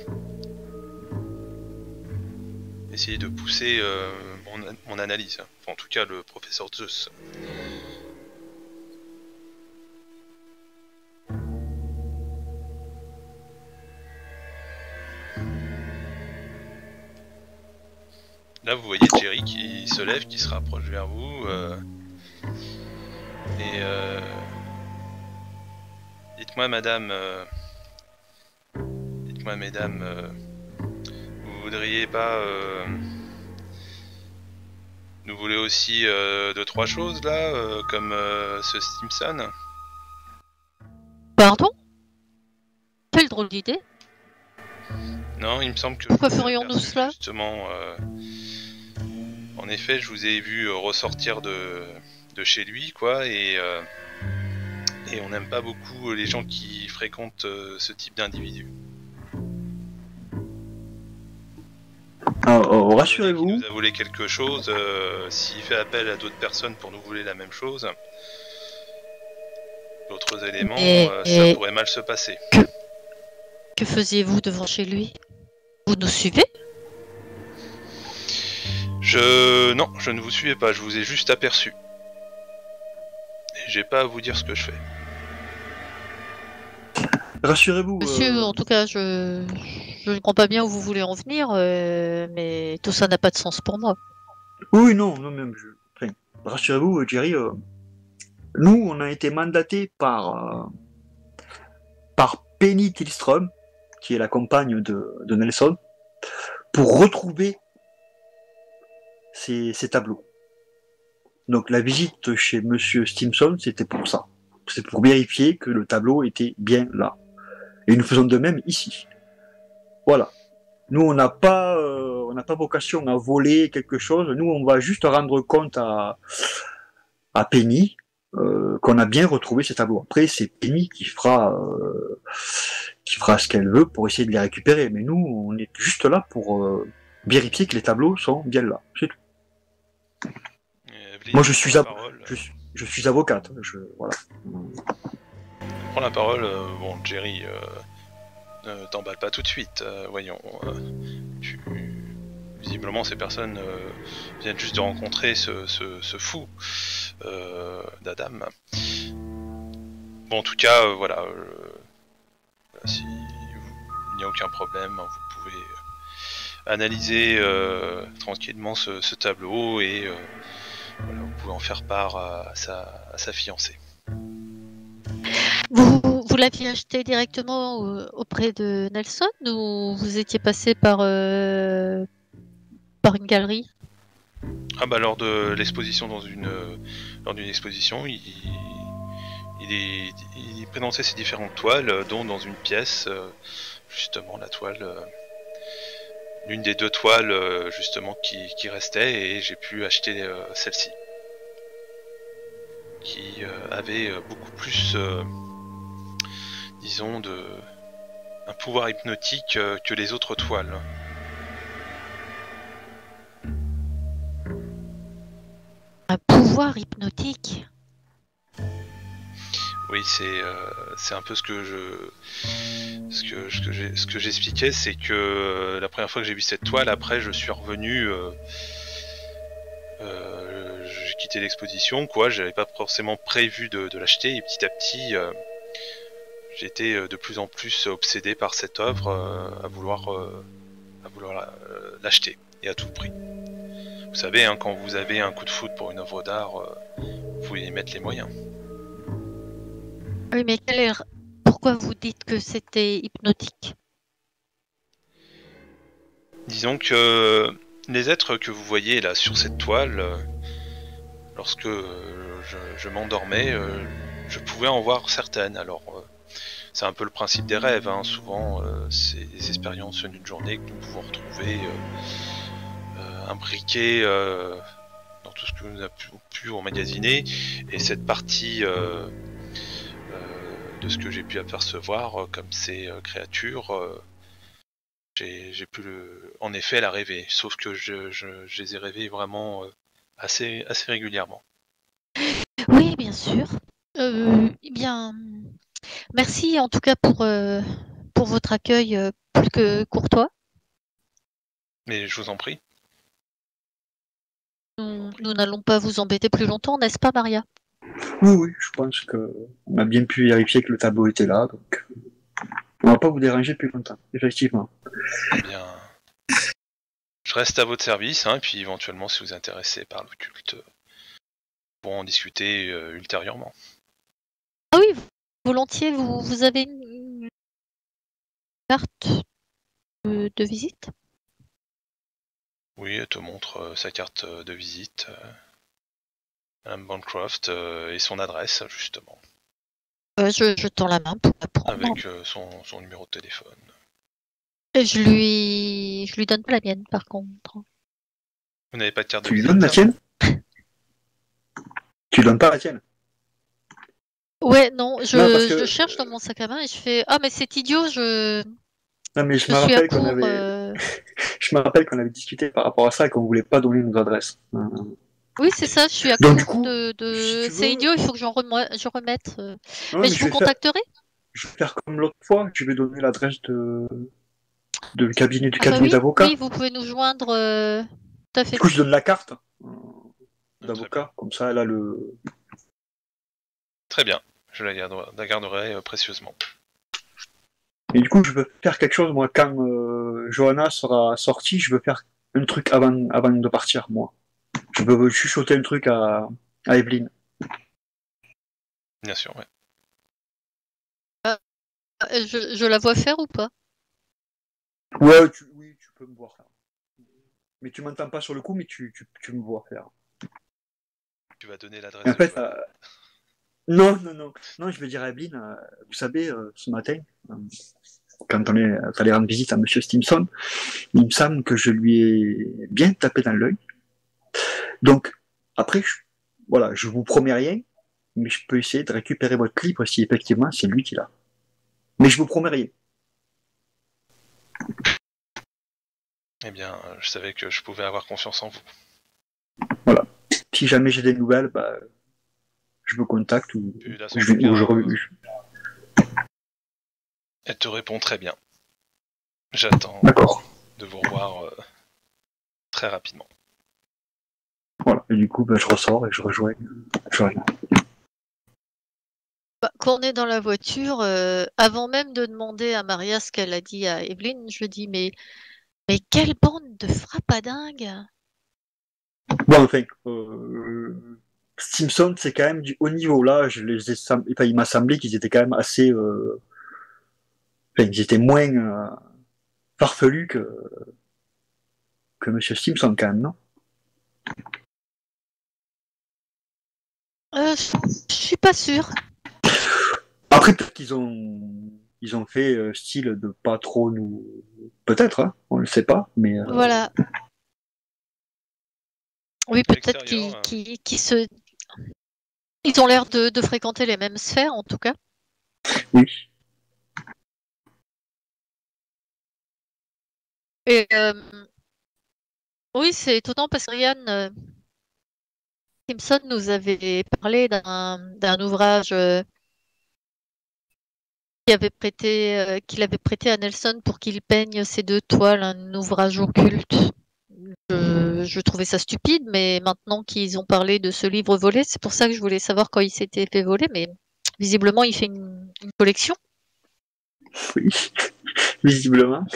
Essayer de pousser mon analyse, enfin, en tout cas le professeur Zeus. Là, vous voyez Jerry qui se lève, qui se rapproche vers vous. Dites-moi, madame, vous voudriez pas nous voulez aussi deux trois choses là, comme ce Stimson. pardon? Quelle drôle d'idée. Non, il me semble que Pourquoi je vous ai ferions-nous aperçu, cela? justement. En effet, je vous ai vu ressortir de chez lui, quoi, et on n'aime pas beaucoup les gens qui fréquentent ce type d'individus. Alors, Qui rassurez-vous, nous a volé quelque chose, s'il fait appel à d'autres personnes pour nous voler la même chose, d'autres éléments, ça pourrait mal se passer. Que faisiez-vous devant chez lui? Vous nous suivez? Non, je ne vous suivais pas, je vous ai juste aperçu. Et j'ai pas à vous dire ce que je fais. rassurez-vous. Monsieur, en tout cas, je ne comprends pas bien où vous voulez en venir, mais tout ça n'a pas de sens pour moi. Oui, non, non, même. Enfin, rassurez-vous, Jerry. Nous, on a été mandatés par Penny Tillström, qui est la compagne de Nelson, pour retrouver ces tableaux. Donc la visite chez Monsieur Stimson, c'était pour ça. C'est pour vérifier que le tableau était bien là. Et nous faisons de même ici. Voilà. Nous, on n'a pas vocation à voler quelque chose. Nous, on va juste rendre compte à Penny qu'on a bien retrouvé ces tableaux. Après, c'est Penny qui fera ce qu'elle veut pour essayer de les récupérer. Mais nous, on est juste là pour vérifier que les tableaux sont bien là. C'est tout. Evelyne, Moi, je suis avocate. Voilà. Prends la parole. Bon, Jerry, ne t'emballe pas tout de suite. Voyons. Visiblement, ces personnes viennent juste de rencontrer ce fou d'Adam. Bon, en tout cas, voilà. Si il n'y a aucun problème, vous pouvez analyser tranquillement ce tableau et voilà, vous pouvez en faire part à sa fiancée. Vous l'aviez acheté directement auprès de Nelson ou vous étiez passé par une galerie? Ah bah lors de l'exposition lors d'une exposition, il présentait ses différentes toiles, dont dans une pièce, justement la toile, l'une des deux toiles justement qui restait, et j'ai pu acheter celle-ci, qui avait beaucoup plus, disons, un pouvoir hypnotique que les autres toiles. Un pouvoir hypnotique? Oui, c'est un peu ce que j'expliquais, c'est que la première fois que j'ai vu cette toile, après je suis revenu, j'ai quitté l'exposition, quoi. J'avais pas forcément prévu de l'acheter, et petit à petit, j'étais de plus en plus obsédé par cette œuvre, à vouloir l'acheter, et à tout prix. Vous savez, hein, quand vous avez un coup de foudre pour une œuvre d'art, vous pouvez y mettre les moyens. Oui, mais pourquoi vous dites que c'était hypnotique? Disons que les êtres que vous voyez là sur cette toile, lorsque je m'endormais, je pouvais en voir certaines. Alors, c'est un peu le principe des rêves, hein. Souvent, c'est des expériences d'une journée que nous pouvons retrouver imbriquées dans tout ce que nous avons pu emmagasiner. Et cette partie de ce que j'ai pu apercevoir comme ces créatures, j'ai pu en effet la rêver, sauf que je les ai rêvées vraiment assez régulièrement. Oui, bien sûr. Eh bien, merci en tout cas pour votre accueil plus que courtois. Mais je vous en prie. Nous n'allons pas vous embêter plus longtemps, n'est-ce pas, Maria? Oui, je pense qu'on a bien pu vérifier que le tableau était là, donc on va pas vous déranger plus longtemps, effectivement. Eh bien, je reste à votre service, hein, et puis éventuellement, si vous êtes intéressé par l'occulte, on pourra en discuter ultérieurement. Ah oui, volontiers, vous avez une carte de visite? Oui, elle te montre sa carte de visite, Madame Bancroft, et son adresse, justement. Je tends la main pour la prendre. Avec son numéro de téléphone. Et je lui donne pas la mienne, par contre. Vous n'avez pas de carte de Tu lui visite? donnes la tienne? Tu donnes pas la tienne? Ouais, non, Non, parce que- je cherche dans mon sac à main et je fais ah mais c'est idiot, Non, mais je me suis à rappelle qu'on court. avait. Je me rappelle qu'on avait discuté par rapport à ça et qu'on voulait pas donner nos adresses. Oui, c'est ça, je suis à Donc, du court coup, si tu C'est veux... idiot, il faut que je remette. Non, Mais mais je vous contacterai. je vais faire comme l'autre fois. Je vais donner l'adresse de cabinet du Ah bah cabinet oui, d'avocat. oui, vous pouvez nous joindre tout à Du fait. coup, je donne la carte Très bien. d'avocat. Comme ça, elle a le... Très bien. Je la garderai précieusement. Et du coup, je veux faire quelque chose, moi, quand Johanna sera sortie, je veux faire un truc avant de partir, moi. Je veux chuchoter un truc à Evelyne. Bien sûr, ouais. Je la vois faire ou pas? Ouais, oui, tu peux me voir faire. Mais tu m'entends pas sur le coup, mais tu me vois faire. Tu vas donner l'adresse En de fait, Johanna. non, je vais dire à Evelyne, vous savez, ce matin, quand on est allé rendre visite à Monsieur Stimson, il me semble que je lui ai bien tapé dans l'œil. Donc, après, voilà, je vous promets rien, mais je peux essayer de récupérer votre livre si effectivement c'est lui qui l'a. Mais je vous promets rien. Eh bien, je savais que je pouvais avoir confiance en vous. Voilà. Si jamais j'ai des nouvelles, bah, je me contacte ou Et là, elle te répond très bien. J'attends D'accord. de vous revoir très rapidement. Voilà. Et du coup, bah, je ressors et je rejoins. Quand on est dans la voiture, avant même de demander à Maria ce qu'elle a dit à Evelyne, je dis mais quelle bande de frappadingues! Bon, enfin, Simpson, c'est quand même du haut niveau. Là, enfin, il m'a semblé qu'ils étaient quand même assez. Enfin, ils étaient moins farfelus que Monsieur Simpson, quand même, non? Je suis pas sûre. Après, peut-être ils ont fait style de pas trop nous. Peut-être, hein, on le sait pas, mais. Voilà. Oui, peut-être L'extérieur, ils ont l'air de fréquenter les mêmes sphères, en tout cas. Oui. Et oui, c'est étonnant parce que Ryan Simpson nous avait parlé d'un ouvrage qu'il avait prêté à Nelson pour qu'il peigne ses deux toiles, un ouvrage occulte. Je trouvais ça stupide, mais maintenant qu'ils ont parlé de ce livre volé, c'est pour ça que je voulais savoir quand il s'était fait voler, mais visiblement il fait une collection. Oui, visiblement.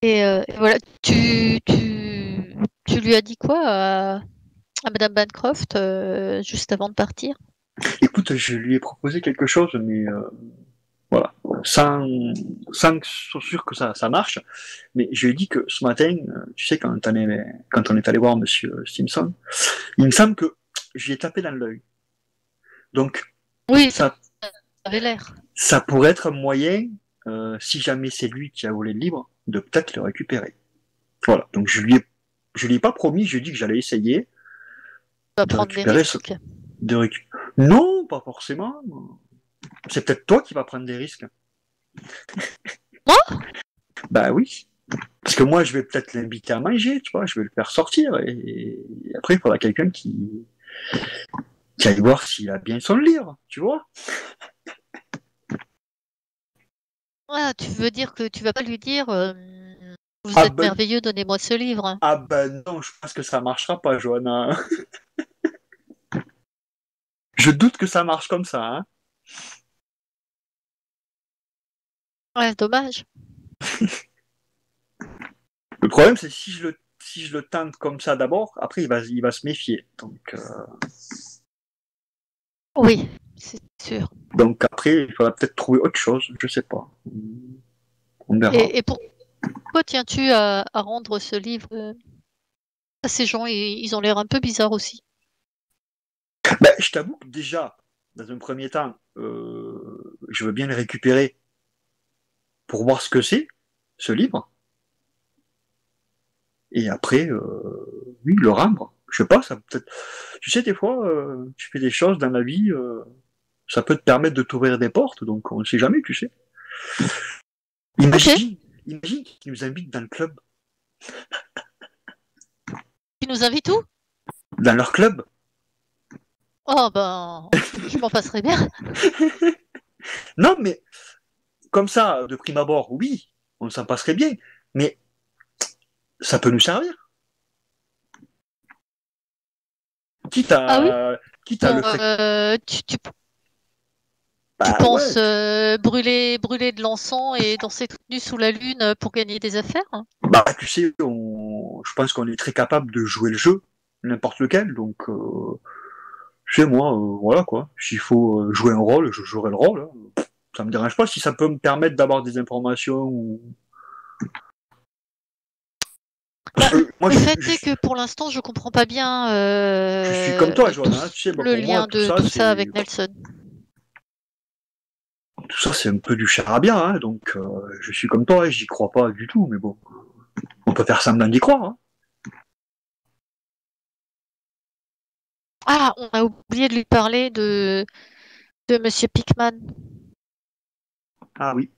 Et voilà, tu lui as dit quoi à Madame Bancroft juste avant de partir? Écoute, je lui ai proposé quelque chose, mais voilà, sans que je sois sûr que ça marche. Mais je lui ai dit que ce matin, tu sais, quand on est allé voir Monsieur Simpson, il me semble que je lui ai tapé dans l'œil. Donc, Oui, ça avait l'air. Ça pourrait être un moyen, si jamais c'est lui qui a volé le livre, de peut-être le récupérer. Voilà. Donc je lui ai pas promis, je lui ai dit que j'allais essayer Tu vas de prendre des récupérer risques. Non, pas forcément. C'est peut-être toi qui vas prendre des risques. Moi? Bah oui. Parce que moi, je vais peut-être l'inviter à manger, tu vois, je vais le faire sortir, et après, il faudra quelqu'un qui aille voir s'il a bien son livre, tu vois. Ah, tu veux dire que tu vas pas lui dire vous Ah êtes ben, merveilleux, donnez-moi ce livre. ah ben non, je pense que ça marchera pas, Johanna. Je doute que ça marche comme ça, hein. Ouais, dommage. Le problème, c'est si je le tente comme ça d'abord, après il va se méfier. Oui, c'est sûr. Donc après, il faudra peut-être trouver autre chose, je sais pas. On verra. Et pourquoi tiens-tu à rendre ce livre à ces gens? Ils ont l'air un peu bizarres aussi. Ben, je t'avoue que déjà, dans un premier temps, je veux bien le récupérer pour voir ce que c'est, ce livre. Et après, oui, le rendre. Je sais pas, ça peut-être. Tu sais, des fois, tu fais des choses dans la vie, ça peut te permettre de t'ouvrir des portes, donc on ne sait jamais, tu sais. Imagine qu'ils nous invitent dans le club. Qui nous invite où? Dans leur club. Oh ben, je m'en passerai bien. Non, mais comme ça, de prime abord, oui, on s'en passerait bien, mais ça peut nous servir. Quitte Ah oui? à, quitte à Bon, le fait. tu Bah penses ouais, brûler de l'encens et danser toute nue sous la lune pour gagner des affaires? bah tu sais, je pense qu'on est très capable de jouer le jeu, n'importe lequel, donc chez moi, voilà quoi. S'il faut jouer un rôle, je jouerai le rôle. Hein. Ça me dérange pas si ça peut me permettre d'avoir des informations ou. Parce Bah, que moi, le fait est que pour l'instant, je comprends pas bien je suis comme toi, Johanna. Tu sais, bah, le pour moi, lien de tout ça avec Nelson. tout ça, c'est un peu du charabia, hein, donc je suis comme toi, j'y crois pas du tout, mais bon, on peut faire semblant d'y croire. Hein. Ah, on a oublié de lui parler de Monsieur Pickman. Ah oui,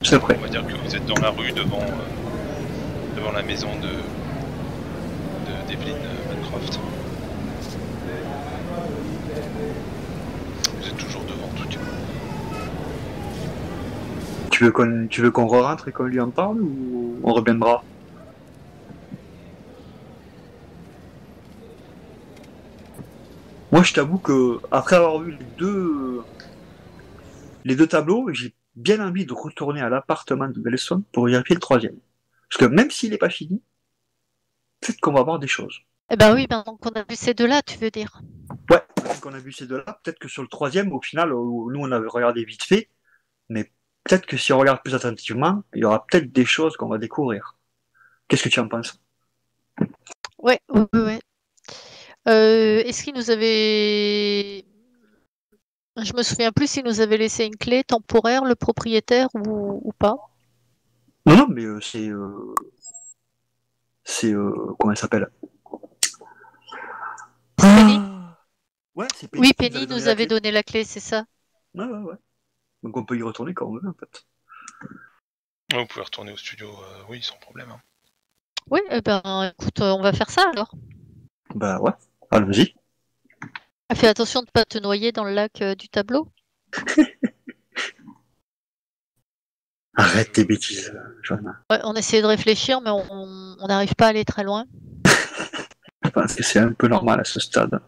c'est vrai. On va dire que vous êtes dans la rue devant la maison d'Evelyn Bancroft. Vous êtes toujours devant en tout cas. Tu veux qu'on re-rentre et qu'on lui en parle ou on reviendra? Moi, je t'avoue que après avoir vu les deux tableaux, j'ai bien envie de retourner à l'appartement de Nelson pour vérifier le troisième. Parce que même s'il n'est pas fini, peut-être qu'on va voir des choses. Eh ben oui, maintenant qu'on a vu ces deux-là, tu veux dire. Ouais, même qu'on a vu ces deux-là, peut-être que sur le troisième, au final, nous on avait regardé vite fait, mais peut-être que si on regarde plus attentivement, il y aura peut-être des choses qu'on va découvrir. Qu'est-ce que tu en penses? Ouais, ouais, ouais. Est-ce qu'il nous avait... Je me souviens plus s'il nous avait laissé une clé temporaire, le propriétaire, ou pas. Non, non, mais comment elle s'appelle? Penny? Ouais, c'est Penny Oui, qui nous Penny avait donné nous la avait clé. donné la clé, c'est ça. Ouais, ouais, ouais. Donc on peut y retourner quand on veut, en fait. Vous pouvez retourner au studio, oui, sans problème. Hein. Oui, eh ben écoute, on va faire ça alors. Bah ouais, allons-y. Fais attention de ne pas te noyer dans le lac du tableau. Arrête tes bêtises, Johanna. Ouais, on essayait de réfléchir, mais on n'arrive pas à aller très loin. Je pense que c'est un peu normal à ce stade.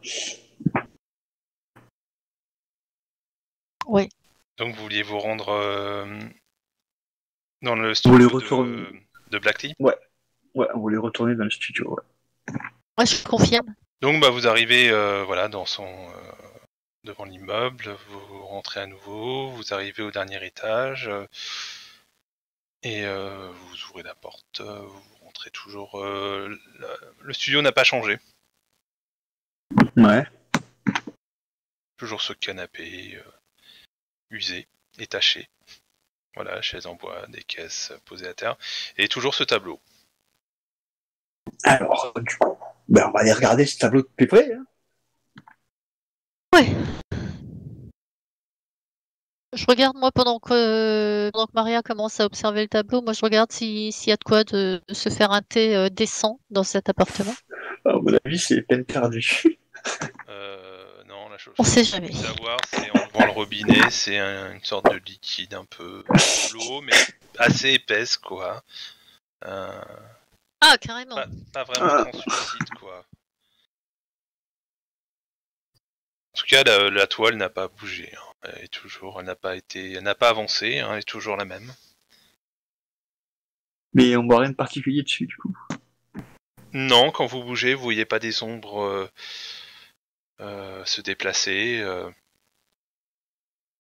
Oui. Donc vous vouliez vous rendre dans le Vous voulez studio retourner? de Blackley. Ouais, on voulait retourner dans le studio, ouais. Moi, je confirme. Donc bah vous arrivez voilà dans devant l'immeuble, vous rentrez à nouveau, vous arrivez au dernier étage et vous ouvrez la porte, vous rentrez toujours. Le studio n'a pas changé, Ouais. toujours ce canapé usé et taché. Voilà, chaise en bois, des caisses posées à terre et toujours ce tableau. Alors, du coup, ben on va aller regarder ce tableau de plus près. Hein. Ouais. Je regarde moi pendant que Maria commence à observer le tableau, moi je regarde s'il y a de quoi de se faire un thé décent dans cet appartement. À mon avis, c'est peine perdue. Non, la chose On sait qu'il jamais. faut savoir, c'est en ouvrant le robinet, c'est une sorte de liquide un peu de l'eau, mais assez épaisse, quoi. Ah, carrément. Pas vraiment translucide, quoi. En tout cas, la toile n'a pas bougé. Hein. Elle est toujours, elle n'a pas avancé. Hein, elle est toujours la même. Mais on voit rien de particulier dessus, du coup. Non, quand vous bougez, vous voyez pas des ombres se déplacer.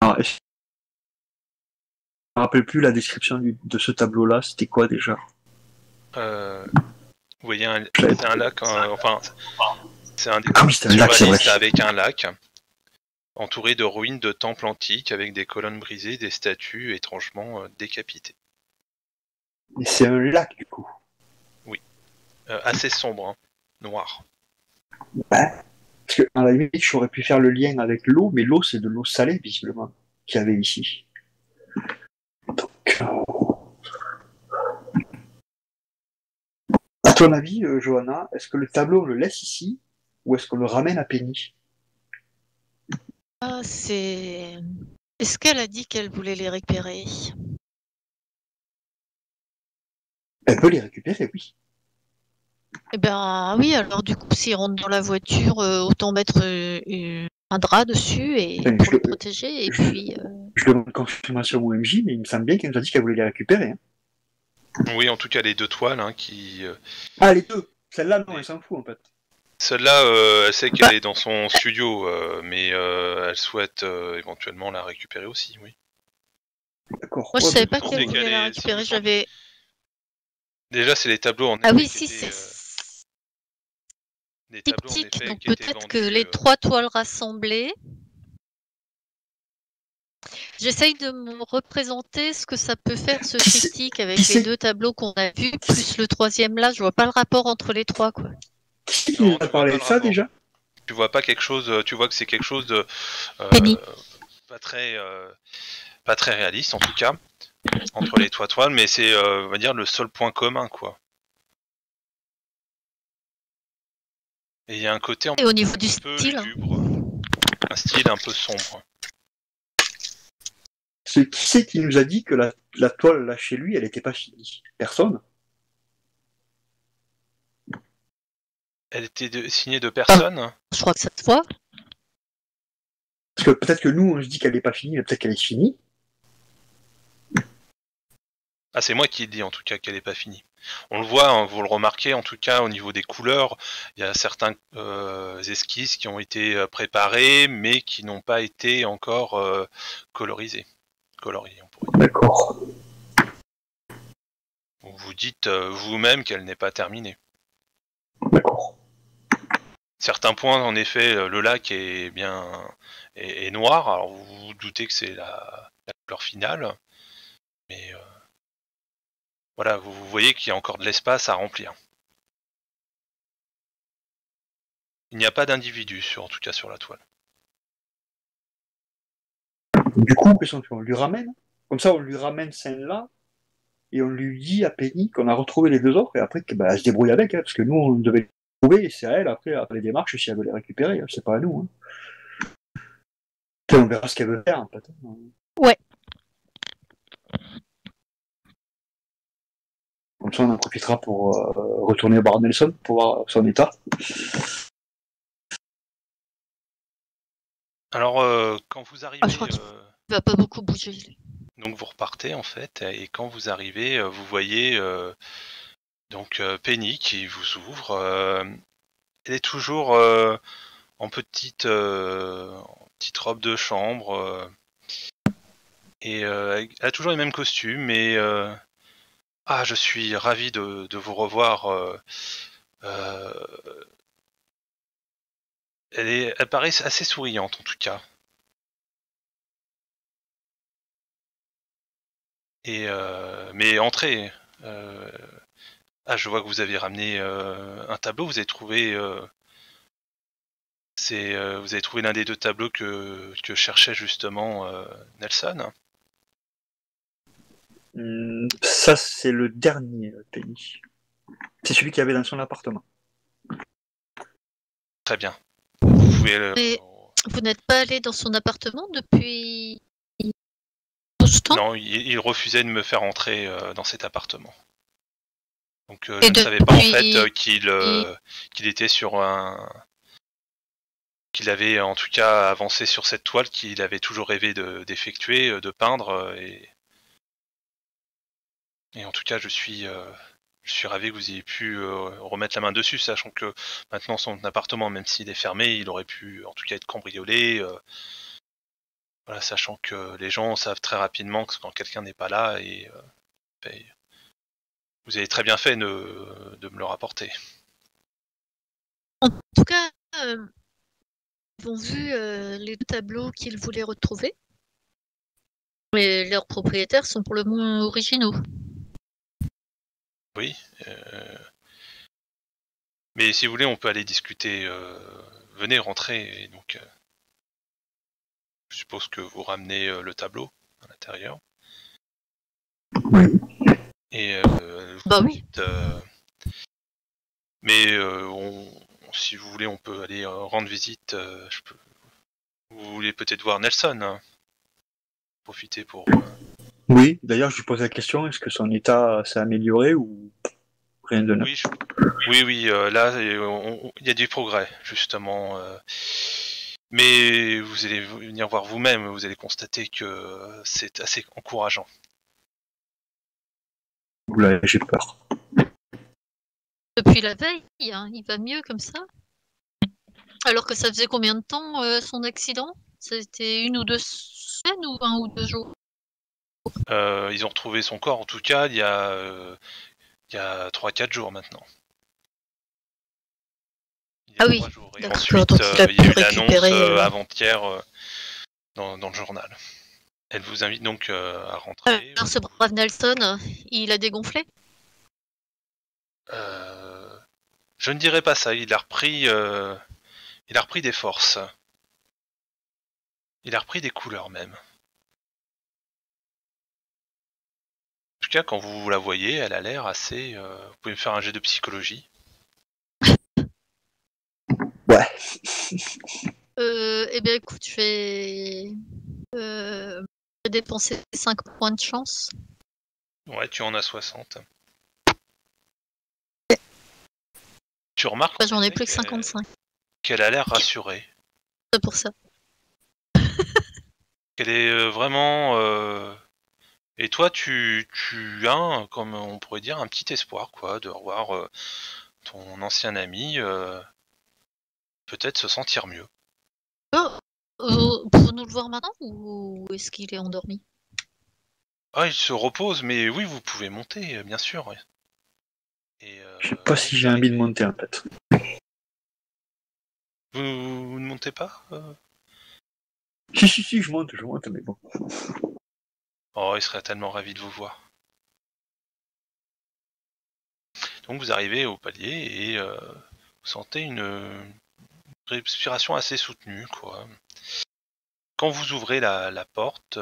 Alors, je me rappelle plus la description de ce tableau-là, c'était quoi déjà? Vous voyez, c'est un lac. Enfin, c'est un Ah oui, c'est un lac, c'est vrai. avec un lac. Entouré de ruines de temples antiques avec des colonnes brisées, des statues étrangement décapitées. Et c'est un lac, du coup. Oui. Assez sombre, hein. Noir. Ouais. Parce que, à la limite, j'aurais pu faire le lien avec l'eau, mais l'eau, c'est de l'eau salée, visiblement, qu'il y avait ici. À ton avis, Johanna, est-ce que le tableau on le laisse ici ou est-ce qu'on le ramène à Penny? Ah, c'est. Est-ce qu'elle a dit qu'elle voulait les récupérer? Elle peut les récupérer, oui. Eh ben oui, alors du coup, s'il rentre dans la voiture, autant mettre un drap dessus et Enfin, pour le protéger. Et je, puis, je demande confirmation au MJ, mais il me semble bien qu'elle nous a dit qu'elle voulait les récupérer. Hein. Oui, en tout cas, les deux toiles qui. Ah, les deux. Celle-là, non, Les- elle s'en fout en fait. Celle-là, elle sait qu'elle Bah. est dans son studio, mais elle souhaite éventuellement la récupérer aussi, oui. D'accord. Moi, je Ouais, savais mais pas Il me qu'elle semblait voulait qu'elle la est. Il me récupérer. semble. J'avais. Déjà, c'est les tableaux en Ah effet oui, qui si, étaient. c'est Des tableaux en triptyque. effet Donc qui étaient peut-être que vendus. les 3 toiles rassemblées. J'essaye de me représenter ce que ça peut faire ce Qui c'est triptyque qui avec les c'est 2 tableaux qu'on a vus, qui c'est plus le troisième là. Je vois pas le rapport entre les trois, quoi. qui nous Non, a tu vois parlé pas de le ça rapport. déjà? Tu vois pas quelque chose. Tu vois que c'est quelque chose de Penny. pas très, pas très réaliste en tout cas entre les trois toiles, mais c'est, on va dire, le seul point commun, quoi. Et il y a un côté un Et au niveau du peu style, hein. lugubre, un style un peu sombre. Qui c'est qui nous a dit que la toile là chez lui, elle n'était pas finie? Personne. Elle était signée de personnes. Je crois que ça se voit. Parce que peut-être que nous, on se dit qu'elle n'est pas finie, mais peut-être qu'elle est finie. Ah, c'est moi qui ai dit en tout cas qu'elle n'est pas finie. On le voit, hein, vous le remarquez en tout cas au niveau des couleurs, il y a certains esquisses qui ont été préparées mais qui n'ont pas été encore colorisées. Coloriées, on pourrait dire. D'accord. Vous dites vous-même qu'elle n'est pas terminée. D'accord. Certains points, en effet, le lac est bien est noir. Alors vous vous doutez que c'est la couleur finale, mais voilà, vous voyez qu'il y a encore de l'espace à remplir. Il n'y a pas d'individu, en tout cas sur la toile. Du coup, qu'est-ce qu'on lui ramène? Comme ça, on lui ramène celle-là et on lui dit à Penny qu'on a retrouvé les deux autres et après elle se débrouille avec, hein, parce que nous, on devait les trouver et c'est à elle après à faire les démarches si elle veut les récupérer. Hein, c'est pas à nous. Hein. On verra ce qu'elle veut faire. Peut-être. Ouais. Comme ça, on en profitera pour retourner voir Nelson pour voir son état. Alors, quand vous arrivez, Je crois qu'il va pas beaucoup bouger. donc vous repartez en fait, et quand vous arrivez, vous voyez donc Penny qui vous ouvre. Elle est toujours en petite robe de chambre, et elle a toujours les mêmes costumes. Et ah, je suis ravi de vous revoir. Euh, elle paraît assez souriante en tout cas. Et mais entrez. Ah, je vois que vous avez ramené un tableau. Vous avez trouvé, vous avez trouvé l'un des deux tableaux que cherchait justement Nelson. Ça, c'est le dernier Penny. C'est celui qu'il y avait dans son appartement. Très bien. Vous pouvez. Mais vous n'êtes pas allé dans son appartement depuis tout ce temps? Non, il refusait de me faire entrer dans cet appartement. Donc Et je ne savais pas en fait qu'il était sur qu'il avait en tout cas avancé sur cette toile qu'il avait toujours rêvé d'effectuer, de peindre, et en tout cas je suis ravi que vous ayez pu remettre la main dessus, sachant que maintenant son appartement, même s'il est fermé, il aurait pu en tout cas être cambriolé. Voilà, sachant que les gens savent très rapidement que quand quelqu'un n'est pas là, et vous avez très bien fait de me le rapporter. En tout cas, ils ont vu les 2 tableaux qu'ils voulaient retrouver. Mais leurs propriétaires sont pour le moins originaux. Oui. Mais si vous voulez, on peut aller discuter. Venez rentrer. Et donc, je suppose que vous ramenez le tableau à l'intérieur. Oui. Et Bah oui. Mais si vous voulez, on peut aller rendre visite. Vous voulez peut-être voir Nelson, hein. Profiter pour. Oui, d'ailleurs, je lui pose la question, est-ce que son état s'est amélioré ou rien de neuf? Oui, là, il y a du progrès, justement. Mais vous allez venir voir vous-même, vous allez constater que c'est assez encourageant. Oula, j'ai peur. Depuis la veille, hein, il va mieux comme ça. Alors que ça faisait combien de temps son accident? C'était 1 ou 2 semaines ou 1 ou 2 jours? Ils ont retrouvé son corps, en tout cas, il y a 3-4 jours maintenant. Ah oui, 3 jours. Et d'accord. ensuite, Donc il a il y a pu eu l'annonce récupérer. avant-hier dans le journal. Elle vous invite donc à rentrer. Alors ce brave Nelson, il a dégonflé? Je ne dirais pas ça. Il a repris des forces. Il a repris des couleurs même. En tout cas, quand vous la voyez, elle a l'air assez. Vous pouvez me faire un jet de psychologie. Ouais. Eh bien écoute, je vais dépenser 5 points de chance. Ouais, tu en as 60. Tu remarques Enfin, j'en ai plus que 55. qu'elle a l'air rassurée. C'est pour ça. Qu'elle est vraiment. Et toi, tu as, comme on pourrait dire, un petit espoir, quoi, de revoir ton ancien ami peut-être se sentir mieux. Pour nous le voir maintenant ou est-ce qu'il est endormi? Ah, il se repose, mais oui, vous pouvez monter, bien sûr. Ouais. Et, Je sais pas si j'ai envie de monter en fait. Vous ne montez pas Si, je monte, mais bon. Oh, il serait tellement ravi de vous voir. Donc vous arrivez au palier et vous sentez une respiration assez soutenue, quoi. Quand vous ouvrez la porte,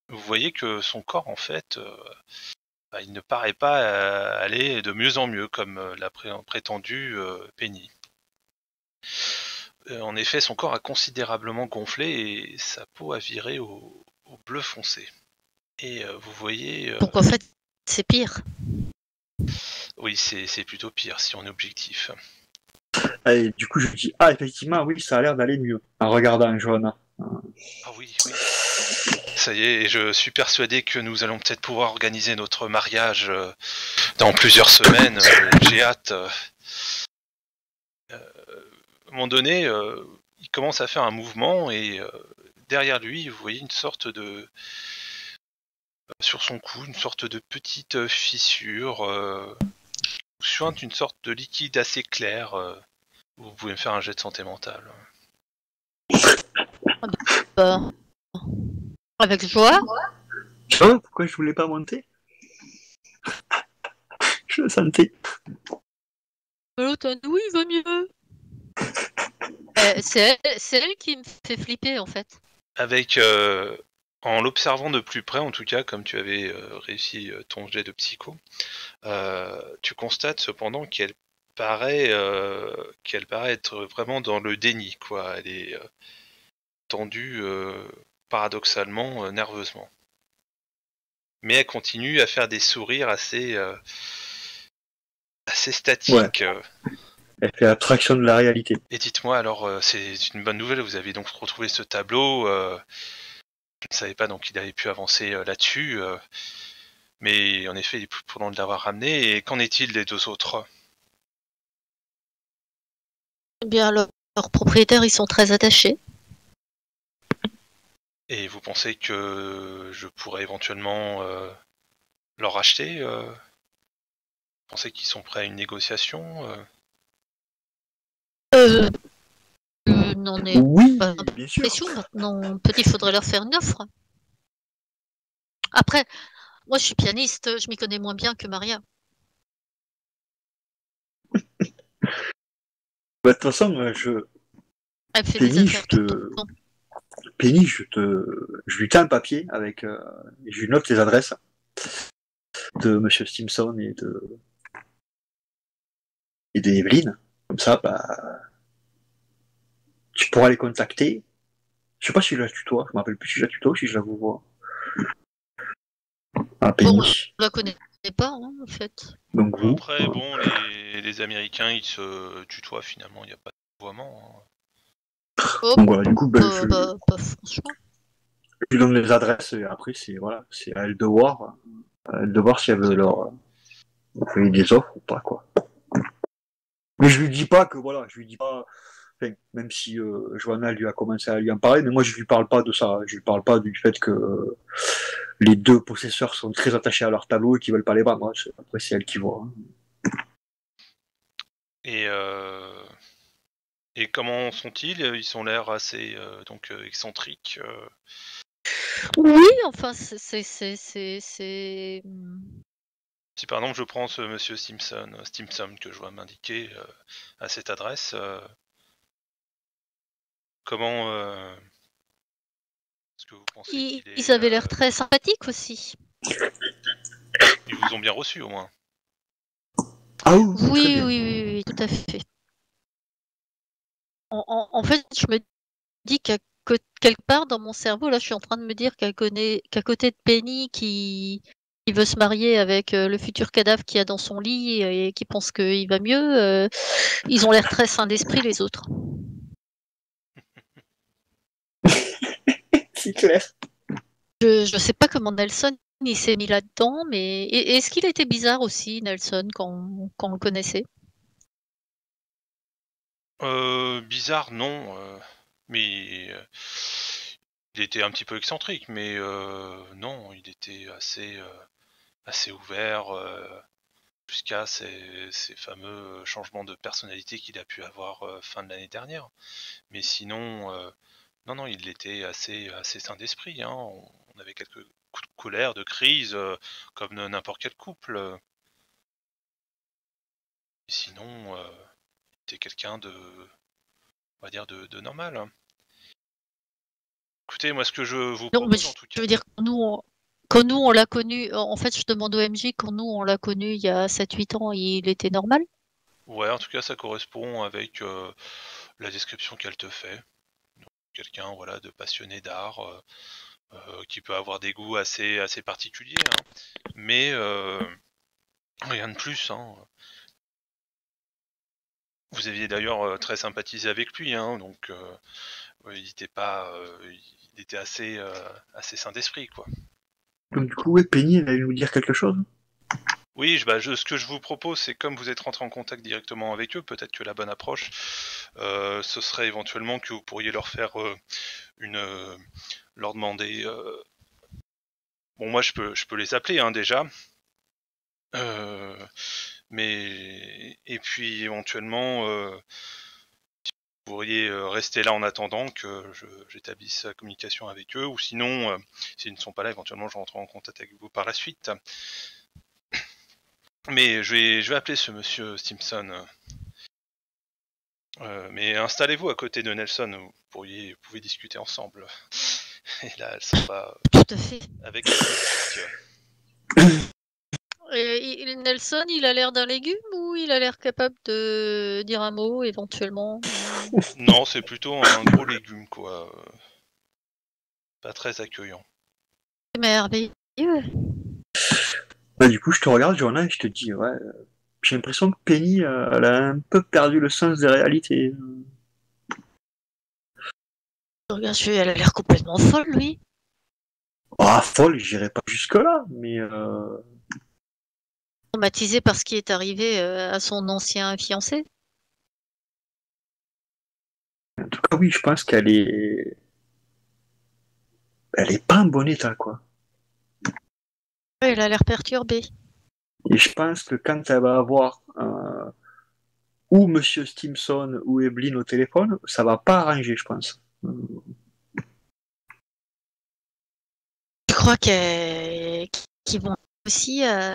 vous voyez que son corps, en fait, il ne paraît pas aller de mieux en mieux, comme l'a prétendu Penny. En effet, son corps a considérablement gonflé et sa peau a viré au bleu foncé. Et vous voyez... Donc en fait, c'est pire. Oui, c'est plutôt pire si on est objectif. Et du coup, je me dis, ah, effectivement, oui, ça a l'air d'aller mieux, en regardant Johanna. Ah oui. Ça y est, je suis persuadé que nous allons peut-être pouvoir organiser notre mariage dans plusieurs semaines. J'ai hâte. À un moment donné, il commence à faire un mouvement et derrière lui, vous voyez une sorte de... sur son cou, une sorte de petite fissure, suinte une sorte de liquide assez clair. Vous pouvez me faire un jet de santé mentale. Avec joie. Oh, pourquoi je voulais pas monter? Je le sentais. L'automne, oui, il va mieux. C'est elle qui me fait flipper en fait. Avec, en l'observant de plus près, en tout cas, comme tu avais réussi ton jet de psycho, tu constates cependant qu'elle paraît être vraiment dans le déni, quoi. Elle est tendue paradoxalement, nerveusement. Mais elle continue à faire des sourires assez statiques. Ouais. Elle fait abstraction de la réalité. Et dites-moi, alors, c'est une bonne nouvelle, vous avez donc retrouvé ce tableau. Je ne savais pas donc qu'il avait pu avancer là-dessus. Mais en effet, il est plus prudent de l'avoir ramené. Et qu'en est-il des 2 autres? Eh bien, leurs propriétaires, ils sont très attachés. Et vous pensez que je pourrais éventuellement leur acheter Vous pensez qu'ils sont prêts à une négociation N'en ai oui, pas bien sûr. l'impression maintenant. Peut-être qu'il faudrait leur faire une offre. Après, moi je suis pianiste, je m'y connais moins bien que Maria. De toute façon, Elle fait Penny, des affaires tout le temps. Penny, je lui tends un papier avec, je lui note les adresses. de Monsieur Stimson et de Evelyn. Comme ça, bah, tu pourras les contacter. Je sais pas si je la tutoie, je me rappelle plus si je la tutoie ou si je la vous vois. Ah, Bon, Penny. je la connais pas, hein, en fait. Donc vous. Après, bon, les Américains, ils se tutoient finalement, il n'y a pas de vouvoiement. Oh, Donc voilà, du coup, ben, pas franchement. je lui donne les adresses et après, c'est voilà, c'est à elle de voir. À elle de voir si elle veut leur faire des offres ou pas, quoi. Mais je lui dis pas que voilà, je lui dis pas. Enfin, même si Johanna lui a commencé à lui en parler, mais moi je lui parle pas de ça. Je lui parle pas du fait que les deux possesseurs sont très attachés à leur tableau et qu'ils veulent pas les vendre. Après, c'est elle qui voit. Hein. Et comment sont-ils? Ils ont l'air assez excentriques. Oui, enfin, c'est. Si par exemple je prends ce monsieur Stimson que je vois m'indiquer à cette adresse, comment est-ce que vous pensez qu'il est... Ils avaient l'air très sympathiques aussi. Ils vous ont bien reçu au moins. Ah oui, très Oui, bien. oui, tout à fait. En fait, je me dis quelque part dans mon cerveau, là, je suis en train de me dire qu'à côté de Penny qui veut se marier avec le futur cadavre qu'il y a dans son lit et qui pense qu'il va mieux, ils ont l'air très sains d'esprit, les autres. C'est clair. Je sais pas comment Nelson il s'est mis là-dedans, mais est-ce qu'il était bizarre aussi, Nelson, quand on le connaissait? Bizarre, non. Mais il était un petit peu excentrique, mais non, il était assez ouvert jusqu'à ces fameux changements de personnalité qu'il a pu avoir fin de l'année dernière. Mais sinon, non, il était assez sain d'esprit. Hein. On avait quelques coups de colère, de crise, comme n'importe quel couple. Et sinon, il était quelqu'un on va dire, de normal. Hein. Écoutez, moi, ce que je vous Non, mais propose, en tout je cas... veux dire, quand nous on l'a connu, en fait, je demande au MJ, quand nous on l'a connu il y a 7-8 ans, il était normal? Ouais, en tout cas, ça correspond avec la description qu'elle te fait. Donc, quelqu'un, voilà, de passionné d'art, qui peut avoir des goûts assez particuliers, hein. Mais rien de plus, hein. Vous aviez d'ailleurs très sympathisé avec lui, hein, donc il était assez sain d'esprit, quoi. Donc du coup, ouais, Penny, elle allait nous dire quelque chose. Oui, ce que je vous propose, c'est comme vous êtes rentré en contact directement avec eux, peut-être que la bonne approche, ce serait éventuellement que vous pourriez leur faire leur demander. Bon, moi, je peux les appeler, hein, déjà. Mais et puis éventuellement, vous pourriez rester là en attendant que j'établisse la communication avec eux, ou sinon, s'ils ne sont pas là, éventuellement, je rentrerai en contact avec vous par la suite. Mais je vais appeler ce monsieur Stimson. Mais installez-vous à côté de Nelson, vous pouvez discuter ensemble. Et là, elle s'en va Tout à fait. avec la musique. Et Nelson, il a l'air d'un légume ou il a l'air capable de dire un mot éventuellement? Non, c'est plutôt un gros légume, quoi. Pas très accueillant. C'est merveilleux. Bah du coup, je te regarde, Johanna, et je te dis, ouais, j'ai l'impression que Penny, elle a un peu perdu le sens des réalités. Regarde, elle a l'air complètement folle, lui. Ah, folle, j'irai pas jusque-là, mais Traumatisé par ce qui est arrivé à son ancien fiancé. en tout cas, oui, je pense elle est pas en bon état, quoi. Ouais, elle a l'air perturbée. Et je pense que quand elle va avoir ou Monsieur Stimson ou Evelyn au téléphone, ça va pas arranger, je pense. Je crois qu'ils vont aussi à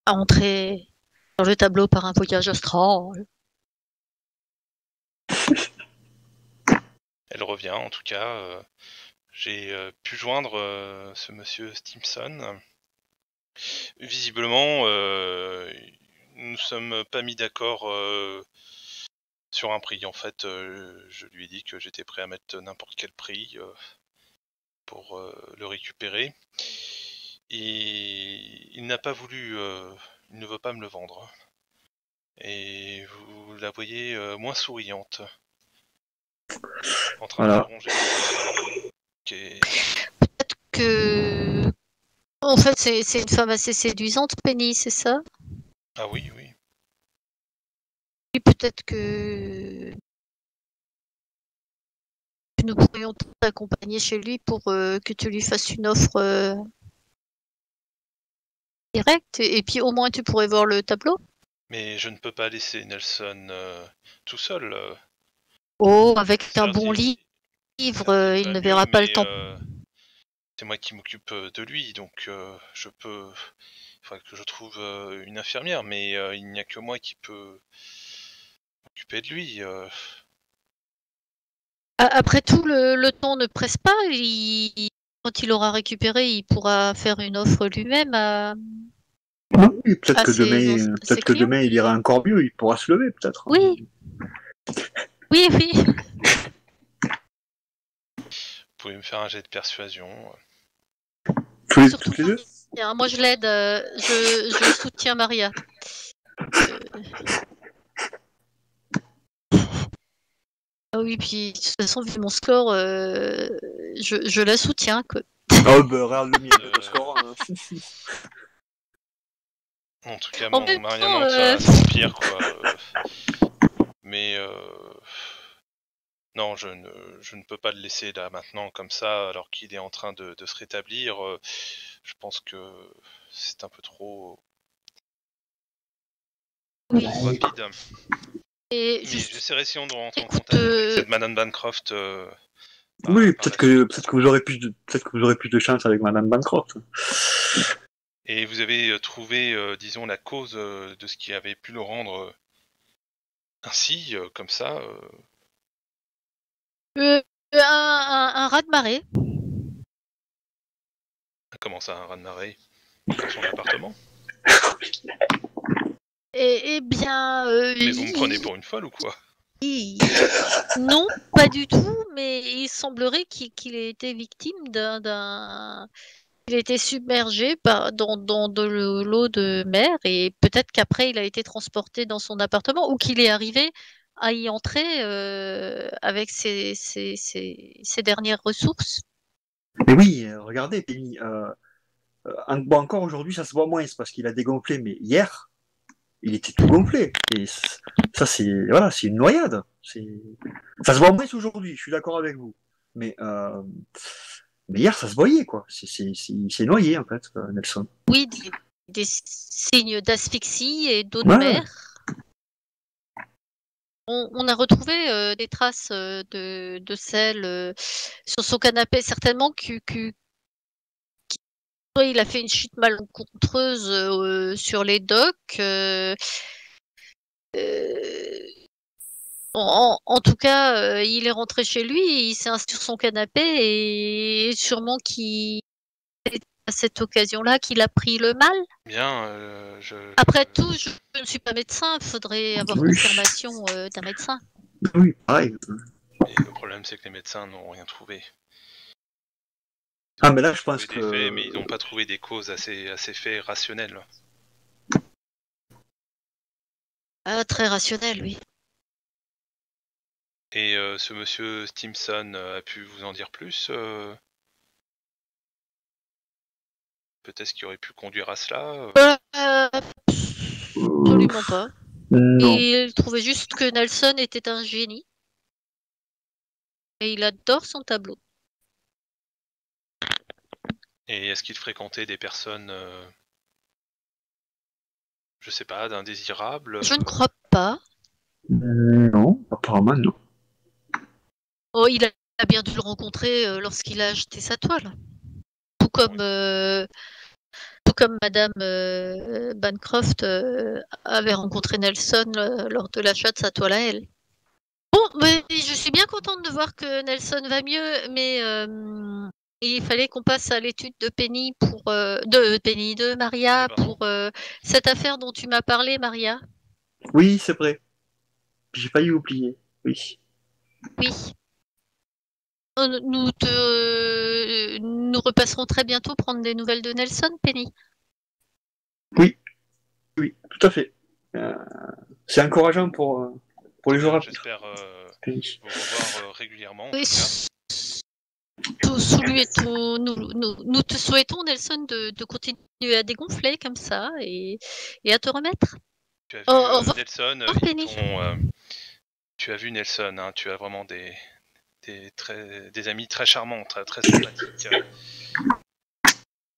entrer dans le tableau par un voyage astral. Elle revient, en tout cas. J'ai pu joindre ce monsieur Stimson. Visiblement, nous sommes pas mis d'accord sur un prix. En fait, je lui ai dit que j'étais prêt à mettre n'importe quel prix pour le récupérer. Et il n'a pas voulu, il ne veut pas me le vendre. Et vous la voyez moins souriante, en train de ronger. Que... En fait, c'est une femme assez séduisante, Penny, c'est ça? Ah oui, oui. Et peut-être que nous pourrions t'accompagner chez lui pour que tu lui fasses une offre directe. Et puis au moins tu pourrais voir le tableau. Mais je ne peux pas laisser Nelson tout seul. Oh, avec un Certes, bon livre, il ne mieux, verra pas le mais, temps. c'est moi qui m'occupe de lui, donc je peux. Il faudrait que je trouve une infirmière, mais il n'y a que moi qui peut m'occuper de lui. Après tout, le temps ne presse pas. Quand il aura récupéré, il pourra faire une offre lui-même à Oui, peut-être à que ses demain, peut-être que clients. demain il ira encore mieux, il pourra se lever peut-être. Oui, oui, oui. Vous pouvez me faire un jet de persuasion. Toutes Surtout les deux. Maria. Moi, je l'aide. Je soutiens Maria. Ah oui, puis de toute façon, vu mon score, je la soutiens, quoi. Oh, bah, regarde le mien, le score. En tout cas, En mon même Maria temps, monte à son pire, quoi. Mais non, je ne peux pas le laisser là maintenant comme ça, alors qu'il est en train de se rétablir. Je pense que c'est un peu trop oui. rapide. Et Mais juste, j'essaierai sinon de rentrer en écoute, contact avec cette Madame Bancroft. Oui, Par peut-être la que suite. vous aurez plus de chance avec Madame Bancroft. Et vous avez trouvé, disons, la cause de ce qui avait pu le rendre ainsi, comme ça. un raz-de-marée. Comment ça, un raz-de-marée dans son appartement? Eh bien, Mais vous me prenez pour une folle ou quoi? non, pas du tout, mais il semblerait qu'il ait été victime d'un... Il a été submergé dans de l'eau de mer et peut-être qu'après il a été transporté dans son appartement ou qu'il est arrivé à y entrer avec ses dernières ressources. Mais oui, regardez, Penny, bon, encore aujourd'hui, ça se voit moins, c'est parce qu'il a dégonflé, mais hier, il était tout gonflé. Et ça, c'est voilà, c'est une noyade. Ça se voit moins aujourd'hui, je suis d'accord avec vous. Mais hier, ça se voyait, quoi. C'est noyé, en fait, Nelson. Oui, des signes d'asphyxie et d'eau de Ouais. mer. On a retrouvé des traces de sel sur son canapé, certainement il a fait une chute malencontreuse sur les docks. En tout cas, il est rentré chez lui, il s'est assis sur son canapé et sûrement à cette occasion-là qu'il a pris le mal. Bien, Après tout, je ne suis pas médecin, il faudrait avoir Oui. confirmation d'un médecin. Oui, pareil. Et le problème, c'est que les médecins n'ont rien trouvé. Ah, mais là, je Ils ont pense trouvé des que. faits, mais ils n'ont pas trouvé des causes assez faits rationnels. Ah, très rationnel, oui. Et ce monsieur Stimson a pu vous en dire plus Peut-être ce qui aurait pu conduire à cela Absolument pas. Non. Il trouvait juste que Nelson était un génie. Et il adore son tableau. Et est-ce qu'il fréquentait des personnes, je sais pas, d'indésirables Je ne crois pas. Non, apparemment, non. Oh, il a bien dû le rencontrer lorsqu'il a acheté sa toile. Tout comme Madame Bancroft avait rencontré Nelson lors de l'achat de sa toile à elle. Bon, mais je suis bien contente de voir que Nelson va mieux, mais il fallait qu'on passe à l'étude de Penny de Maria Pardon. pour cette affaire dont tu m'as parlé, Maria. Oui, c'est vrai. J'ai failli oublier. Oui. Oui. Nous repasserons très bientôt prendre des nouvelles de Nelson, Penny. Oui, oui, tout à fait. C'est encourageant pour les jours à venir. J'espère Penny. vous revoir régulièrement. En Oui, tout cas. nous te souhaitons, Nelson, de continuer à dégonfler comme ça et à te remettre. Tu as vu Au revoir, Nelson, Penny. tu as vu Nelson, hein, tu as vraiment des amis très charmants, très, très sympathiques.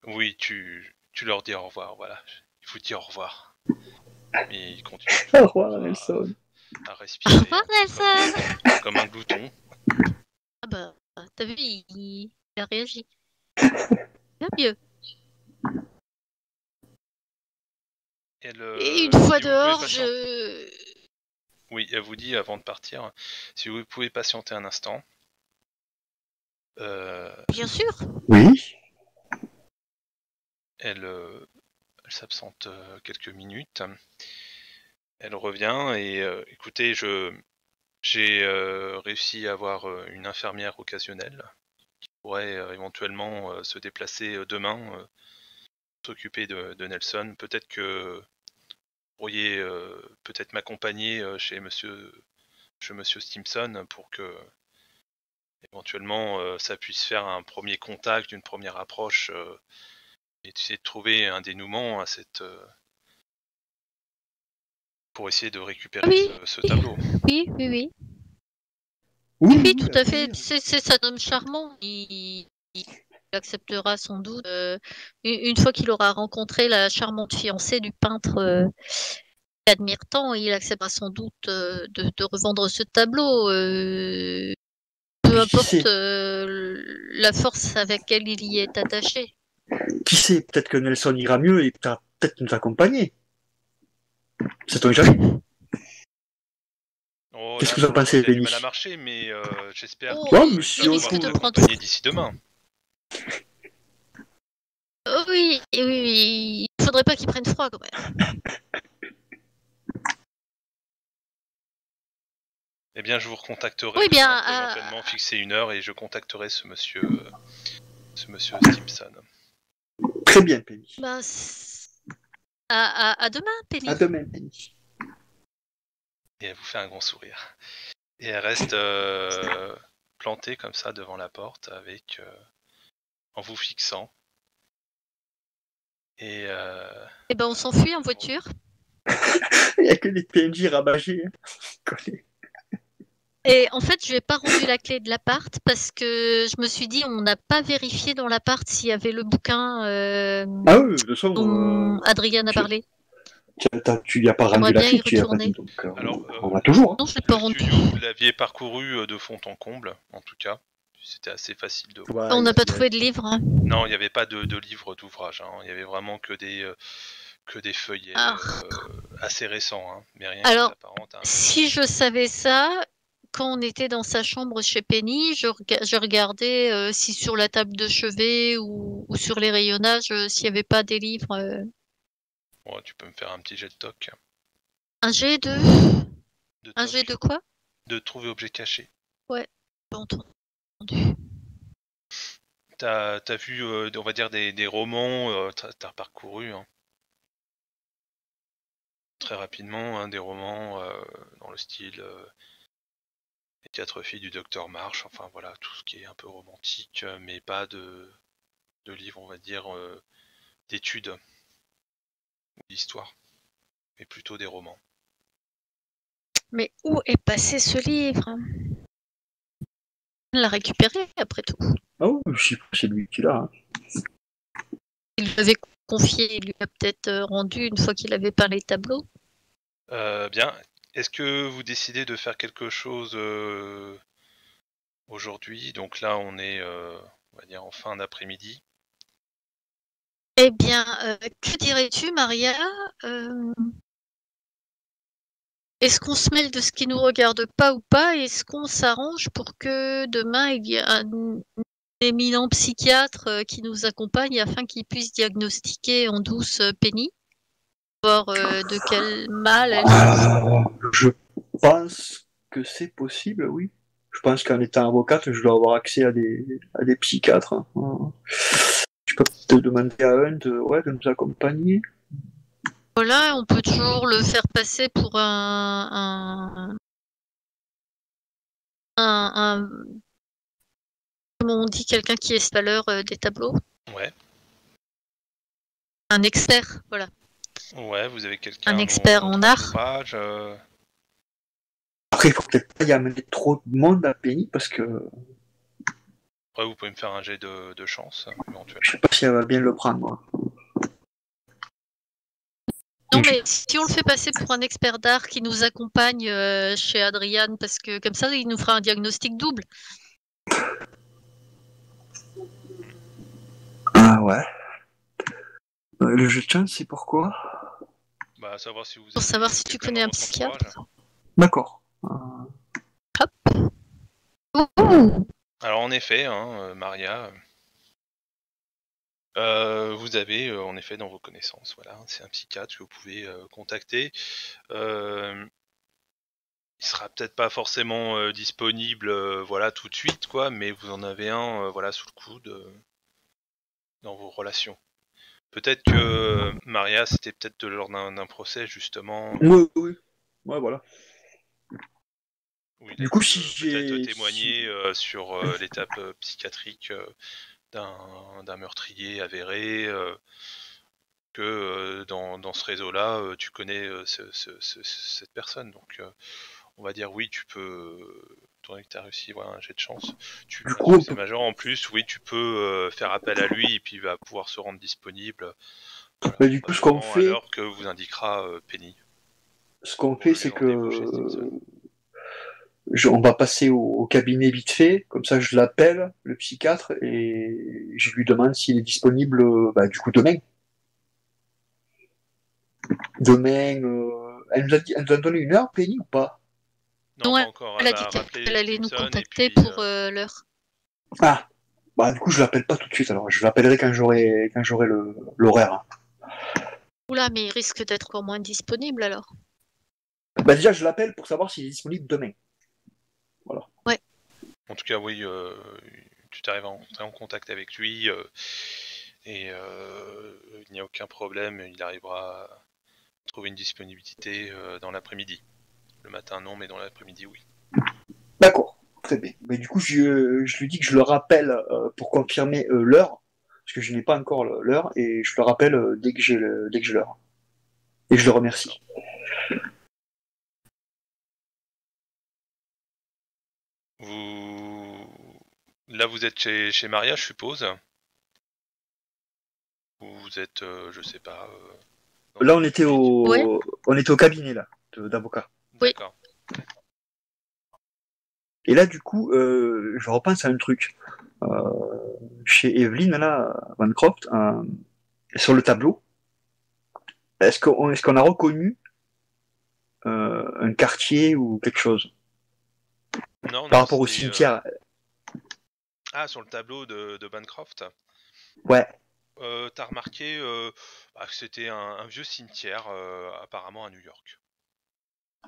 Oui, tu leur dis au revoir, voilà. Il vous dit au revoir. Mais il continue Au revoir, Nelson. à respirer Au revoir, Nelson. comme un glouton. Ah bah, t'as vu, il a réagi. Bien mieux. Et une fois dehors, Oui, elle vous dit avant de partir, si vous pouvez patienter un instant. Bien sûr. Oui. Elle s'absente quelques minutes. Elle revient et écoutez, j'ai réussi à avoir une infirmière occasionnelle qui pourrait éventuellement se déplacer demain, s'occuper de Nelson. Peut-être que vous pourriez peut-être m'accompagner chez Monsieur Stimson pour que éventuellement ça puisse faire un premier contact, une première approche et essayer de trouver un dénouement à cette pour essayer de récupérer Oui. ce tableau. Oui, oui, oui. Oui, Oui, tout à fait. oui. C'est un homme charmant. Il acceptera sans doute, une fois qu'il aura rencontré la charmante fiancée du peintre qu'il admire tant, il acceptera sans doute de revendre ce tableau. Peu Qui importe sait la force avec laquelle il y est attaché. Qui sait Peut-être que Nelson ira mieux et peut-être nous accompagner. Sait-on jamais. Oh, Qu'est-ce là, que vous en pour l'instant, pensez, il a du Penny? mal à marcher, mais j'espère Oh, Ouais, qu'il mais va si il on risque pouvoir de vous trouve... prendre. accompagner d'ici demain. Oh, oui, oui, oui. Il faudrait pas qu'il prenne froid quand même. Eh bien, je vous recontacterai Oui, bien. demain pour éventuellement fixer une heure et je contacterai ce monsieur Stimson. Très bien, Penny. Ben, à demain, Penny. À demain, Penny. Et elle vous fait un grand sourire. Et elle reste plantée comme ça devant la porte avec en vous fixant. Et Eh ben, on s'enfuit en voiture. Il n'y a que des PNJ rabâchés. Hein. Et en fait, je lui ai pas rendu la clé de l'appart parce que je me suis dit, on n'a pas vérifié dans l'appart s'il y avait le bouquin Ah oui, de toute façon, dont Adrien a parlé. tu lui as pas rendu J'aimerais la bien clé, y tu lui as pas retourner. dit, donc alors, on a toujours. Hein. Non, je l'ai pas le rendu. studio, vous l'aviez parcouru de fond en comble, en tout cas. C'était assez facile de voir. Ouais, On n'a pas trouvé de livre. Hein. Non, il n'y avait pas de livre d'ouvrage. Hein. Il y avait vraiment que des feuillets assez récents, hein, mais rien Alors, qui s'apparente à un... si je savais ça, quand on était dans sa chambre chez Penny, je regardais si sur la table de chevet ou sur les rayonnages, s'il n'y avait pas des livres. Bon, tu peux me faire un petit jet de toc. Un jet de... De Un toc, jet de quoi? de trouver objet caché. Ouais, pas entendu. T'as vu, on va dire, des romans, t'as parcouru hein. Très rapidement, hein, des romans dans le style Les 4 filles du docteur Marsh, enfin voilà, tout ce qui est un peu romantique, mais pas de livres, on va dire, d'études ou d'histoire, mais plutôt des romans. Mais où est passé ce livre? On l'a récupéré après tout. Oh, je sais pas, c'est lui qui l'a. Hein. Il l'avait confié, il lui a peut-être rendu une fois qu'il avait peint les tableaux. Bien. Est-ce que vous décidez de faire quelque chose aujourd'hui? Donc là, on est, on va dire, en fin d'après-midi. Eh bien, que dirais-tu, Maria? Est-ce qu'on se mêle de ce qui nous regarde pas ou pas? Est-ce qu'on s'arrange pour que demain il y ait éminent psychiatre qui nous accompagne afin qu'il puisse diagnostiquer en douce Penny, voir de quel mal elle souffre. Je pense que c'est possible, oui. Je pense qu'en étant avocate, je dois avoir accès à des psychiatres. Hein. Je peux te demander à un de nous accompagner. Voilà, on peut toujours le faire passer pour un comment on dit, quelqu'un qui est valeur des tableaux. Ouais. Un expert, voilà. Ouais, vous avez quelqu'un Un expert en art. Entourage, Après, il faut peut-être pas y amener trop de monde à Penny parce que Après, vous pouvez me faire un jet de chance, éventuellement. je sais pas si elle va bien le prendre, moi. Non, mais si on le fait passer pour un expert d'art qui nous accompagne chez Adrian, parce que comme ça, il nous fera un diagnostic double. Ah ouais. Le jeu de chance, c'est pourquoi? Bah, savoir si vous Pour avez savoir si tu quelqu'un connais dans un votre psychiatre. entourage. D'accord. Alors, en effet, hein, Maria, vous avez en effet dans vos connaissances, voilà, c'est un psychiatre que vous pouvez contacter. Il sera peut-être pas forcément disponible, voilà, tout de suite, quoi, mais vous en avez un, voilà, sous le coude dans vos relations. Peut-être que Maria, c'était peut-être lors d'un procès justement Oui. Ouais, voilà. où il a Du coup, dû si peut-être j'ai. témoigner sur l'étape psychiatrique d'un meurtrier avéré. Que dans ce réseau-là, tu connais cette personne. Donc, on va dire oui, tu peux. Étant donné que tu as réussi, voilà, un jet de chance, tu Du as un coup, on succès peut- majeur en plus, oui, tu peux faire appel à lui et puis il va pouvoir se rendre disponible. Voilà, du coup, ce qu'on probablement à fait, l'heure que vous indiquera Penny pour c'est le que rendez-vous chez Stimson. on va passer au cabinet vite fait, comme ça je l'appelle, le psychiatre, et je lui demande s'il est disponible du coup demain. Demain, elle nous a donné une heure, Penny, ou pas? Non, Non, pas encore. elle Elle a dit va rappeler qu'elle allait nous Stimson et contacter puis pour l'heure. Ah, du coup je l'appelle pas tout de suite, alors je l'appellerai quand j'aurai l'horaire. Oula, mais il risque d'être encore moins disponible alors. Déjà, je l'appelle pour savoir s'il est disponible demain. Voilà. Ouais. En tout cas, oui, tu t'arrives à entrer en contact avec lui et il n'y a aucun problème, il arrivera à trouver une disponibilité dans l'après-midi. Le matin, non, mais dans l'après-midi, oui. D'accord, très bien. Mais du coup, je lui dis que je le rappelle pour confirmer l'heure, parce que je n'ai pas encore l'heure, et je le rappelle dès que j'ai l'heure. Et je le remercie. Là, vous êtes chez Maria, je suppose. Ou vous êtes, je sais pas. Là, on était Ouais. on était au cabinet là, d'avocat. D'accord. Et là, du coup, je repense à un truc. Chez Evelyn, là, Bancroft, sur le tableau, est-ce qu'on a reconnu un quartier ou quelque chose Non, par non, rapport au c'était. cimetière? Ah, sur le tableau de Bancroft. Ouais, T'as remarqué que c'était un vieux cimetière, apparemment à New York.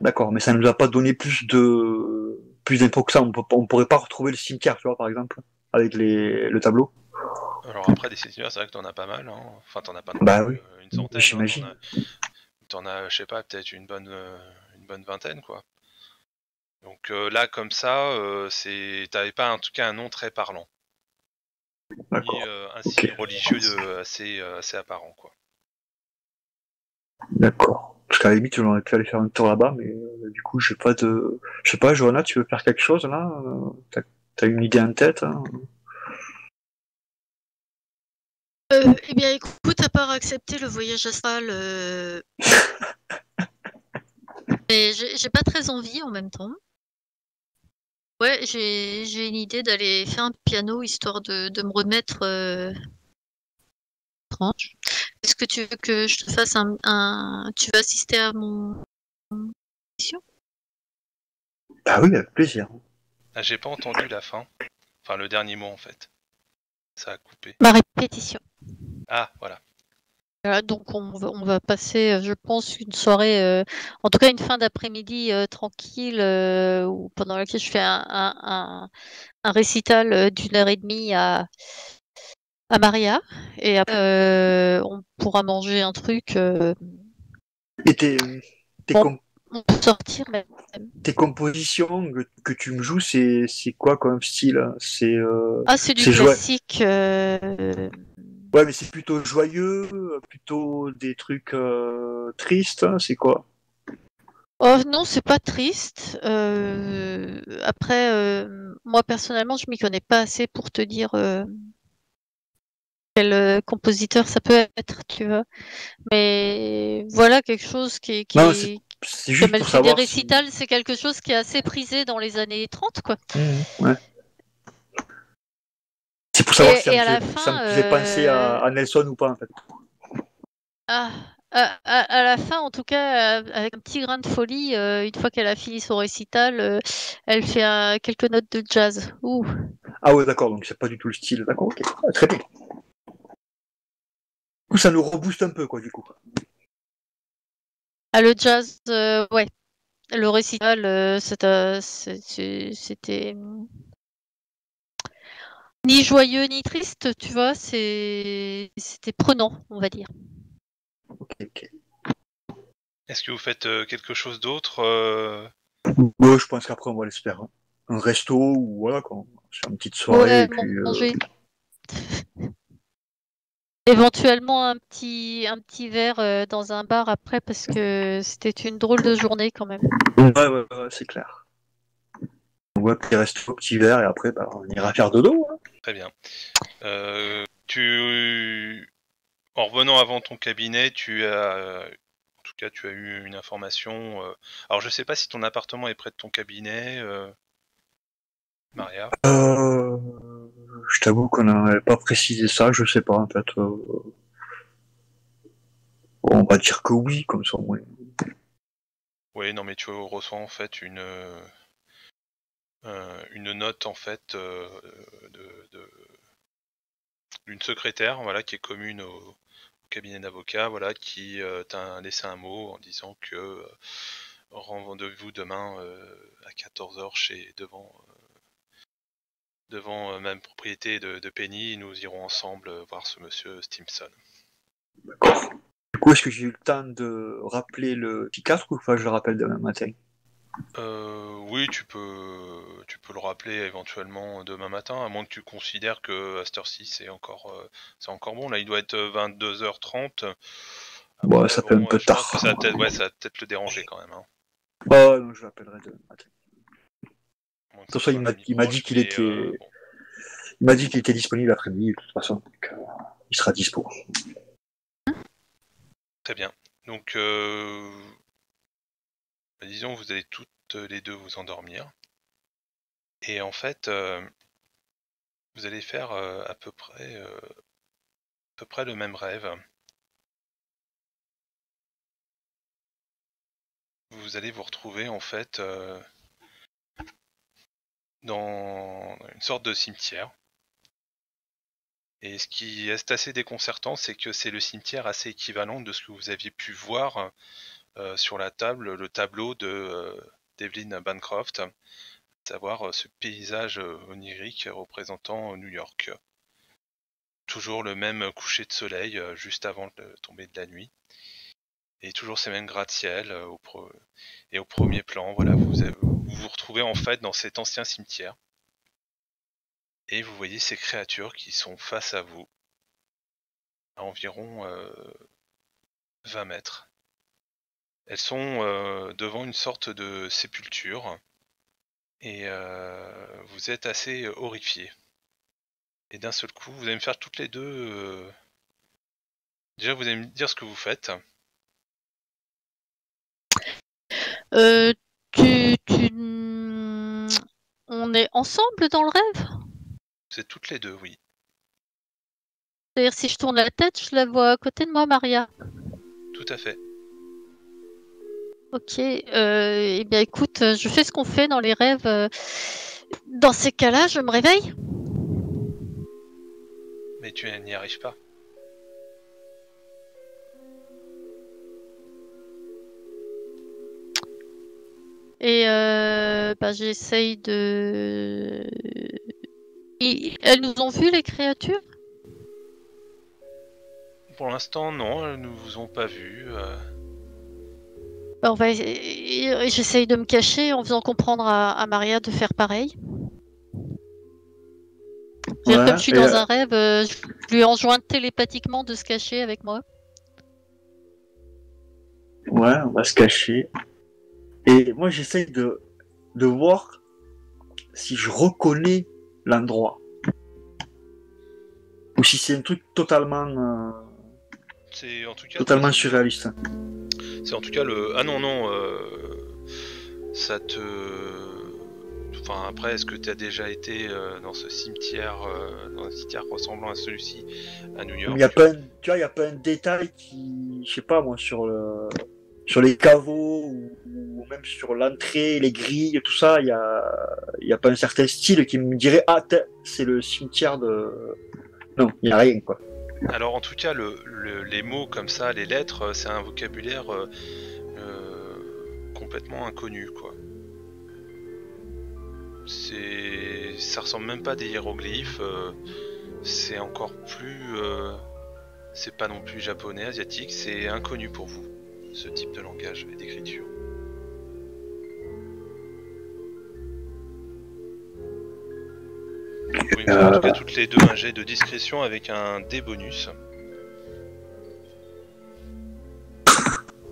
d'accord, mais ça ne nous a pas donné plus d'infos que ça. On pourrait pas retrouver le cimetière, tu vois, par exemple, avec le tableau. Alors après, des cimetières, c'est vrai que t'en as pas mal. Hein. Enfin, t'en as pas non Bah plus oui, une centaine. Hein. j'imagine. T'en as, je sais pas, peut-être une bonne vingtaine, quoi. Donc là, comme ça, t'avais pas en tout cas un nom très parlant. D'accord. Ni un signe religieux assez apparent, quoi. D'accord. Parce qu'à la limite, on aurait pu aller faire un tour là-bas, mais du coup, j'ai pas de. Je sais pas, Johanna, tu veux faire quelque chose là? T'as une idée en tête, hein? Eh bien, écoute, à part accepter le voyage astral, mais j'ai pas très envie en même temps. Ouais, j'ai une idée d'aller faire un piano histoire de me remettre tranche. Est-ce que tu veux que je te fasse Tu veux assister à mon mission? Ah oui, avec plaisir. Ah, j'ai pas entendu la fin. Enfin, le dernier mot, en fait. Ça a coupé. Ma répétition. Ah, voilà. Voilà, donc on va passer, je pense, une soirée, en tout cas une fin d'après-midi tranquille, pendant laquelle je fais un récital d'1 heure et demie à Maria. Et après, on pourra manger un truc. Et tes, Bon, com- on peut sortir, mais tes compositions que tu me joues, c'est quoi comme style? Hein? c'est du C'est joyeux. classique. Ouais, mais c'est plutôt joyeux, plutôt des trucs tristes, hein, c'est quoi? Oh non, c'est pas triste. Après, moi personnellement, je m'y connais pas assez pour te dire quel compositeur ça peut être, tu vois. Mais voilà, quelque chose Non, qui c'est comme juste elle pour fait des savoir si. récitals, c'est quelque chose qui est assez prisé dans les années 30, quoi. Ouais. C'est pour savoir si Et à la ça me fin, faisait penser à Nelson ou pas, en fait. ah, à la fin, en tout cas, avec un petit grain de folie, une fois qu'elle a fini son récital, elle fait quelques notes de jazz. Ouh. Ah ouais, d'accord, donc c'est pas du tout le style. D'accord, ok. Ah, très bien. Du coup, ça nous rebooste un peu, quoi, du coup. Ah, le jazz, ouais. Le récital, c'était ni joyeux ni triste, tu vois. C'était prenant, on va dire. Ok, ok. Est-ce que vous faites quelque chose d'autre Ouais, je pense qu'après, on va aller se faire un resto ou voilà, quoi. C'est une petite soirée, et Ouais, puis. manger. Éventuellement un petit verre dans un bar après parce que c'était une drôle de journée quand même. Ouais, c'est clair. Ouais, petit resto, petit verre, et après, bah, on ira faire dodo. Hein. Très bien. En revenant avant ton cabinet, en tout cas, tu as eu une information. Alors, je sais pas si ton appartement est près de ton cabinet, Maria. Euh, je t'avoue qu'on n'avait pas précisé ça, je sais pas, en fait. On va dire que oui, comme ça, au moins. Oui, non, mais tu reçois en fait une note en fait d'une secrétaire, voilà, qui est commune au cabinet d'avocat, voilà, qui t'a laissé un mot en disant que rendez-vous demain à 14h devant même propriété de Penny, et nous irons ensemble voir ce monsieur Stimson. D'accord. Du coup, est-ce que j'ai eu le temps de rappeler le psychiatre ou faut que je le rappelle demain matin? Oui, tu peux le rappeler éventuellement demain matin, à moins que tu considères que à cette heure-ci c'est encore bon. Là, il doit être 22h30. Bon, Après, ça fait un bon, peu je pense que tard. ça va peut-être le déranger quand même. Hein. Ouais, non, je l'appellerai demain matin. À moins De que toute ce façon, soit un ami proche, mais bon. il m'a dit qu'il était disponible l'après-midi, de toute façon, donc, il sera dispo. Très bien. Donc, disons, vous allez toutes les deux vous endormir. Et en fait, vous allez faire à peu près le même rêve. Vous allez vous retrouver en fait dans une sorte de cimetière. Et ce qui est assez déconcertant, c'est que c'est le cimetière assez équivalent de ce que vous aviez pu voir sur la table, le tableau d'Evelyn Bancroft, à savoir ce paysage onirique représentant New York. Toujours le même coucher de soleil juste avant le tomber de la nuit. Et toujours ces mêmes gratte-ciel et au premier plan, voilà, vous retrouvez en fait dans cet ancien cimetière. Et vous voyez ces créatures qui sont face à vous, à environ 20 mètres. Elles sont devant une sorte de sépulture, et vous êtes assez horrifiés. Et d'un seul coup, vous allez me faire toutes les deux... Déjà, vous allez me dire ce que vous faites. Euh, tu, tu... On est ensemble dans le rêve? C'est toutes les deux, oui. C'est-à-dire si je tourne la tête, je la vois à côté de moi, Maria. Tout à fait. Ok, eh bien écoute, je fais ce qu'on fait dans les rêves. Dans ces cas-là, je me réveille. Mais tu n'y arrives pas. Et j'essaye de... Elles nous ont vu, les créatures? Pour l'instant, non, elles ne vous ont pas vu. J'essaye de me cacher en faisant comprendre à Maria de faire pareil. Ouais, Comme je suis et, dans un rêve, je lui enjoins télépathiquement de se cacher avec moi. ouais, on va se cacher. Et moi, j'essaye de voir si je reconnais l'endroit. Ou si c'est un truc totalement, C'est en tout cas totalement surréaliste. C'est en tout cas le. Ah non, non, ça te. Enfin, après, est-ce que tu as déjà été dans ce cimetière, dans un cimetière ressemblant à celui-ci à New York? Il y a pas un, tu vois, il y a pas un détail qui, je sais pas moi, sur les caveaux ou même sur l'entrée, les grilles, tout ça, il y a pas un certain style qui me dirait ah c'est le cimetière de. Non, il y a rien quoi. Alors, en tout cas, les mots comme ça, les lettres, c'est un vocabulaire complètement inconnu, quoi. Ça ressemble même pas à des hiéroglyphes. C'est encore plus. C'est pas non plus japonais, asiatique. C'est inconnu pour vous, ce type de langage et d'écriture. Vous pouvez me faire en tout cas toutes les deux un jet de discrétion avec un dé bonus.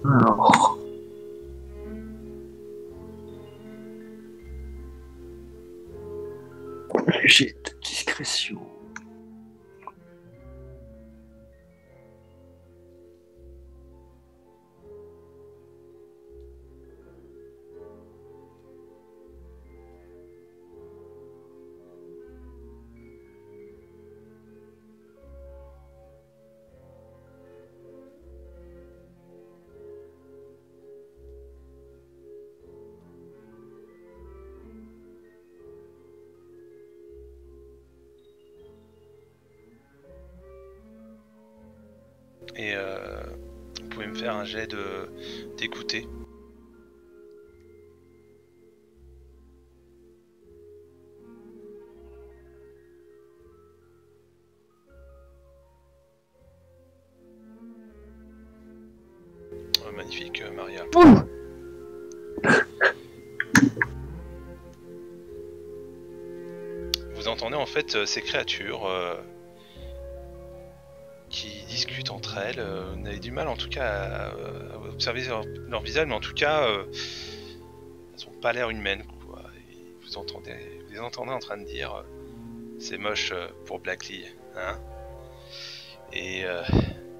Alors. J'ai de discrétion. Et vous pouvez me faire un jet d'écouter. Magnifique, Maria. Vous entendez en fait ces créatures qui discutent entre elles. Vous avez du mal en tout cas à observer leur visage, mais en tout cas, elles n'ont pas l'air humaines, quoi. Et vous les entendez en train de dire c'est moche pour Blackley, hein. Et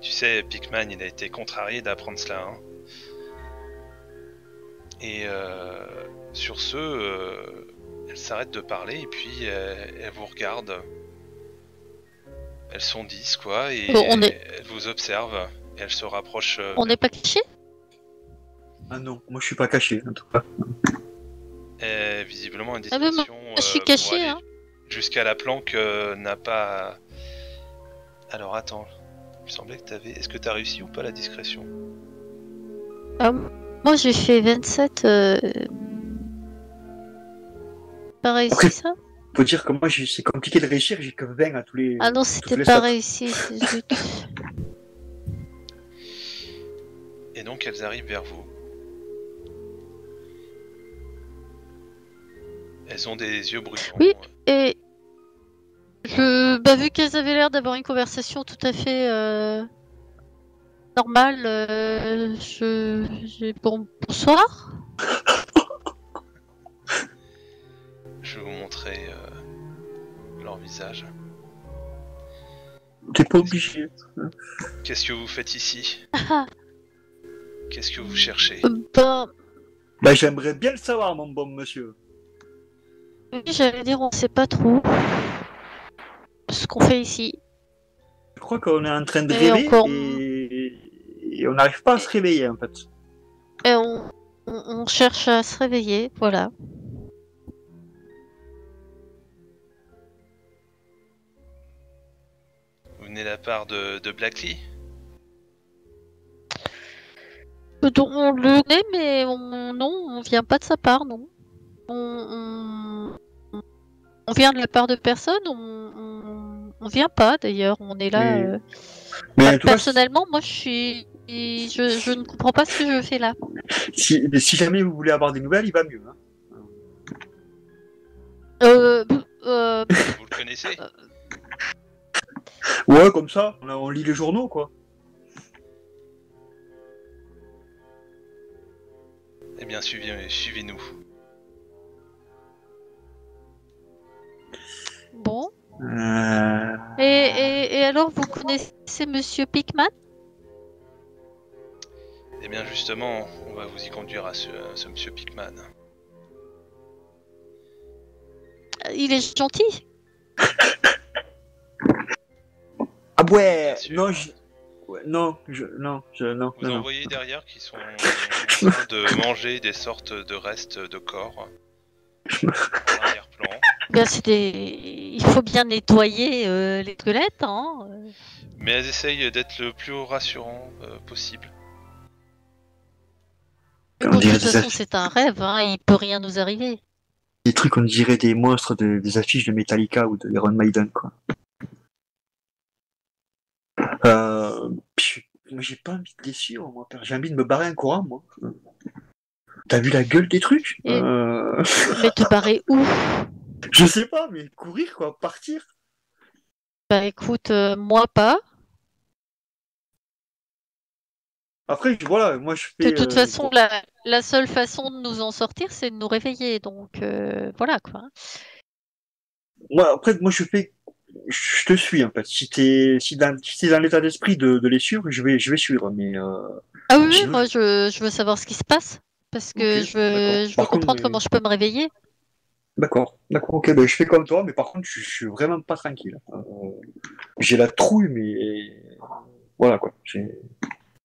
tu sais, Pikman, il a été contrarié d'apprendre cela, hein. Et sur ce, elle s'arrête de parler et puis elle vous regarde. Elles sont 10 quoi, et elles vous observent et elles se rapprochent. On n'est pas cachés? Ah non, moi je suis pas caché en tout cas. Visiblement une discrétion je suis caché, hein. Jusqu'à la planque n'a pas. Alors attends, il me semblait que t'avais. Est-ce que t'as réussi ou pas la discrétion? Moi j'ai fait 27. Pas réussi. Après, ça? Faut dire que moi c'est compliqué de réussir, j'ai que 20 à tous les. Ah non, c'était pas réussi, c'est juste. Et donc elles arrivent vers vous. Elles ont des yeux brillants. Oui, et vu qu'elles avaient l'air d'avoir une conversation tout à fait normale, bonsoir. Je vais vous montrer leur visage. T'es pas obligé. Qu'est-ce que vous faites ici? Qu'est-ce que vous cherchez? Bah j'aimerais bien le savoir, mon bon monsieur. Oui, j'allais dire, on sait pas trop ce qu'on fait ici. Je crois qu'on est en train de rêver et on n'arrive pas à se réveiller en fait. Et on cherche à se réveiller, voilà. connais la part de Blackley? On le connaît, mais non, on vient pas de sa part, non. On vient de la part de personne, on vient pas d'ailleurs, on est là. Mais en tout cas, personnellement, moi je ne comprends pas ce que je fais là. si jamais vous voulez avoir des nouvelles, il va mieux. Hein. Vous le connaissez? Ouais, comme ça, on lit les journaux, quoi. Eh bien, suivez-nous. Bon. Et alors, vous connaissez Monsieur Pickman? Eh bien, justement, on va vous y conduire à ce Monsieur Pickman. Il est gentil. Ah ouais, Bien sûr. non. Vous en voyez derrière qui sont en train de manger des sortes de restes de corps. Arrière-plan. Bien, il faut bien nettoyer les squelettes, hein. Mais elles essayent d'être le plus rassurant possible. Mais bon, de toute façon, c'est un rêve, hein. Il peut rien nous arriver. Des trucs, on dirait des monstres des affiches de Metallica ou de Iron Maiden, quoi. Moi, j'ai pas envie de les suivre, moi. J'ai envie de me barrer un courant, moi. T'as vu la gueule des trucs? Mais te barrer où? Je sais pas, mais courir, quoi, partir. Bah écoute, moi pas. Après, voilà, moi je fais. De toute façon, la seule façon de nous en sortir, c'est de nous réveiller. Donc voilà quoi. Après, moi je fais. Je te suis, en fait. Si t'es dans l'état d'esprit de les suivre, je vais suivre. Mais. Ah oui, sinon, moi je veux savoir ce qui se passe. Parce que Ok, je veux comprendre comment je peux me réveiller. D'accord, ok, ben, je fais comme toi, mais par contre, je suis vraiment pas tranquille. J'ai la trouille, mais voilà quoi.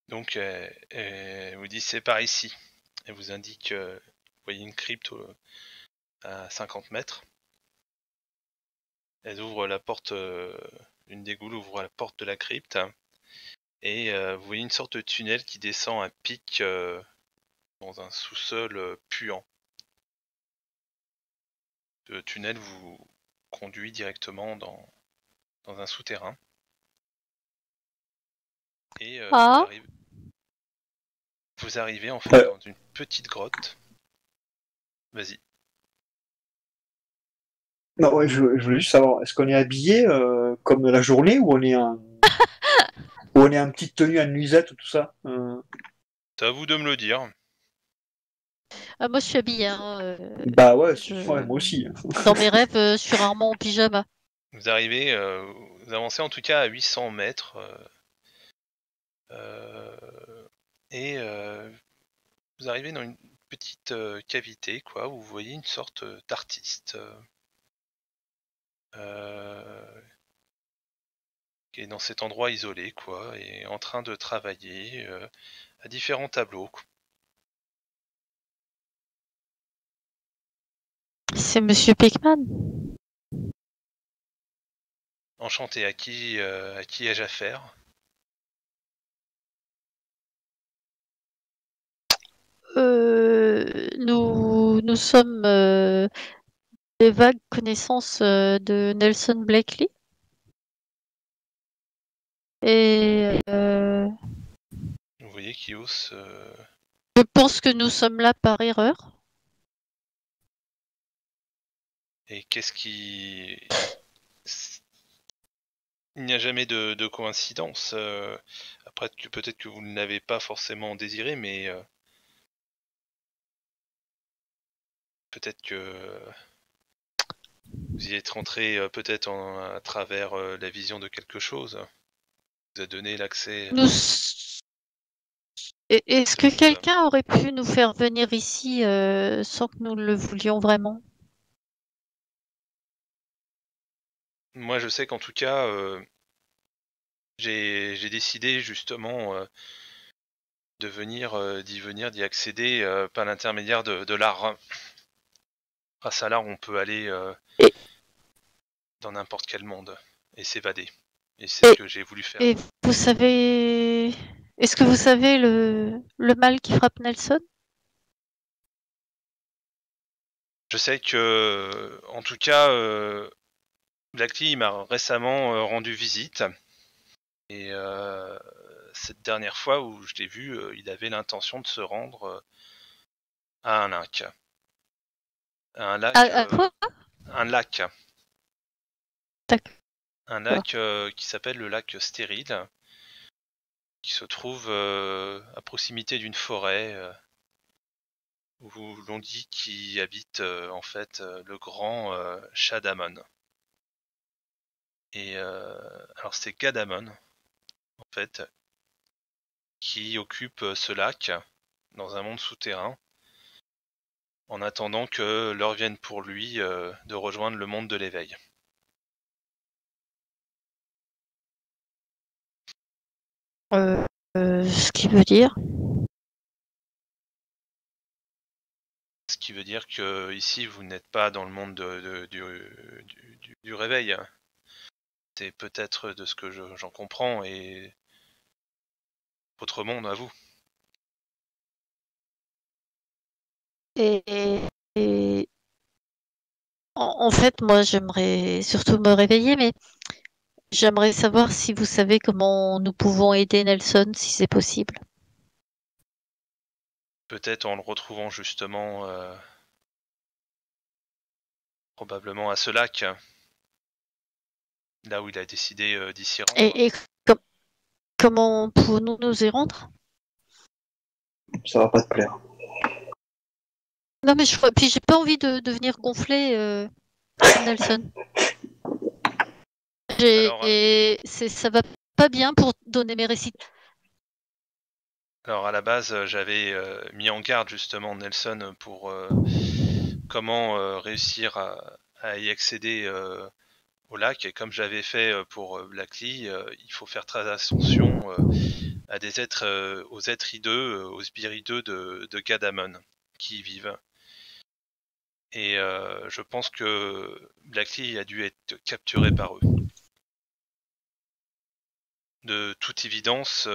Donc, elle vous dit c'est par ici. Elle vous indique, vous voyez une crypte à 50 mètres. Elle ouvre la porte, une des goules ouvre la porte de la crypte. Et vous voyez une sorte de tunnel qui descend à pic dans un sous-sol puant. Le tunnel vous conduit directement dans un souterrain. Et vous arrivez en fait dans une petite grotte. Vas-y. Non, ouais, je voulais juste savoir, est-ce qu'on est habillé comme la journée ou on est en petite tenue en nuisette ou tout ça C'est à vous de me le dire. Ah, moi je suis habillée. Hein, Bah ouais, moi aussi. Dans mes rêves, je suis rarement en pyjama. Vous arrivez, vous avancez en tout cas à 800 mètres. Et vous arrivez dans une petite cavité, quoi, où vous voyez une sorte d'artiste qui est dans cet endroit isolé, quoi, et en train de travailler à différents tableaux. Quoi. C'est Monsieur Pickman. Enchanté, à qui ai-je affaire? Nous sommes des vagues connaissances de Nelson Blakely. Et Vous voyez qui hausse... je pense que nous sommes là par erreur. Et qu'est-ce qui... Il n'y a jamais de coïncidence. Après, peut-être que vous ne l'avez pas forcément désiré, mais peut-être que vous y êtes rentré peut-être à travers la vision de quelque chose. Vous a donné l'accès. Est-ce que quelqu'un aurait pu nous faire venir ici sans que nous le voulions vraiment? Moi, je sais qu'en tout cas, j'ai décidé justement d'y accéder par l'intermédiaire de l'art. Grâce à l'art, on peut aller dans n'importe quel monde et s'évader. Et c'est ce que j'ai voulu faire. Et vous savez... Est-ce que vous savez le mal qui frappe Nelson? Je sais que, en tout cas, Blackley m'a récemment rendu visite. Et cette dernière fois où je l'ai vu, il avait l'intention de se rendre à un lac. Un lac. À quoi? Un lac. D'accord. Un lac qui s'appelle le lac Stérile, qui se trouve à proximité d'une forêt où l'on dit qu'il habite en fait le grand Shadamon. Et alors c'est Gadamon en fait qui occupe ce lac dans un monde souterrain en attendant que l'heure vienne pour lui de rejoindre le monde de l'éveil. Ce qui veut dire... Ce qui veut dire que ici vous n'êtes pas dans le monde du réveil. C'est peut-être de ce que j'en comprends et votre monde à vous. Et, et en fait, moi, j'aimerais surtout me réveiller, mais j'aimerais savoir si vous savez comment nous pouvons aider Nelson, si c'est possible. Peut-être en le retrouvant justement probablement à ce lac, là où il a décidé d'y s'y rendre. Et com- comment pouvons-nous nous y rendre? Ça va pas te plaire. Non, mais puis j'ai pas envie de venir gonfler Nelson. Alors, Ça va pas bien pour donner mes récits. à la base, j'avais mis en garde justement Nelson pour comment réussir à y accéder au lac. Et comme j'avais fait pour Blackley, il faut faire très attention à des êtres, aux êtres hideux, aux sbires hideux de Gadamon qui y vivent. Et je pense que Blackley a dû être capturé par eux. De toute évidence,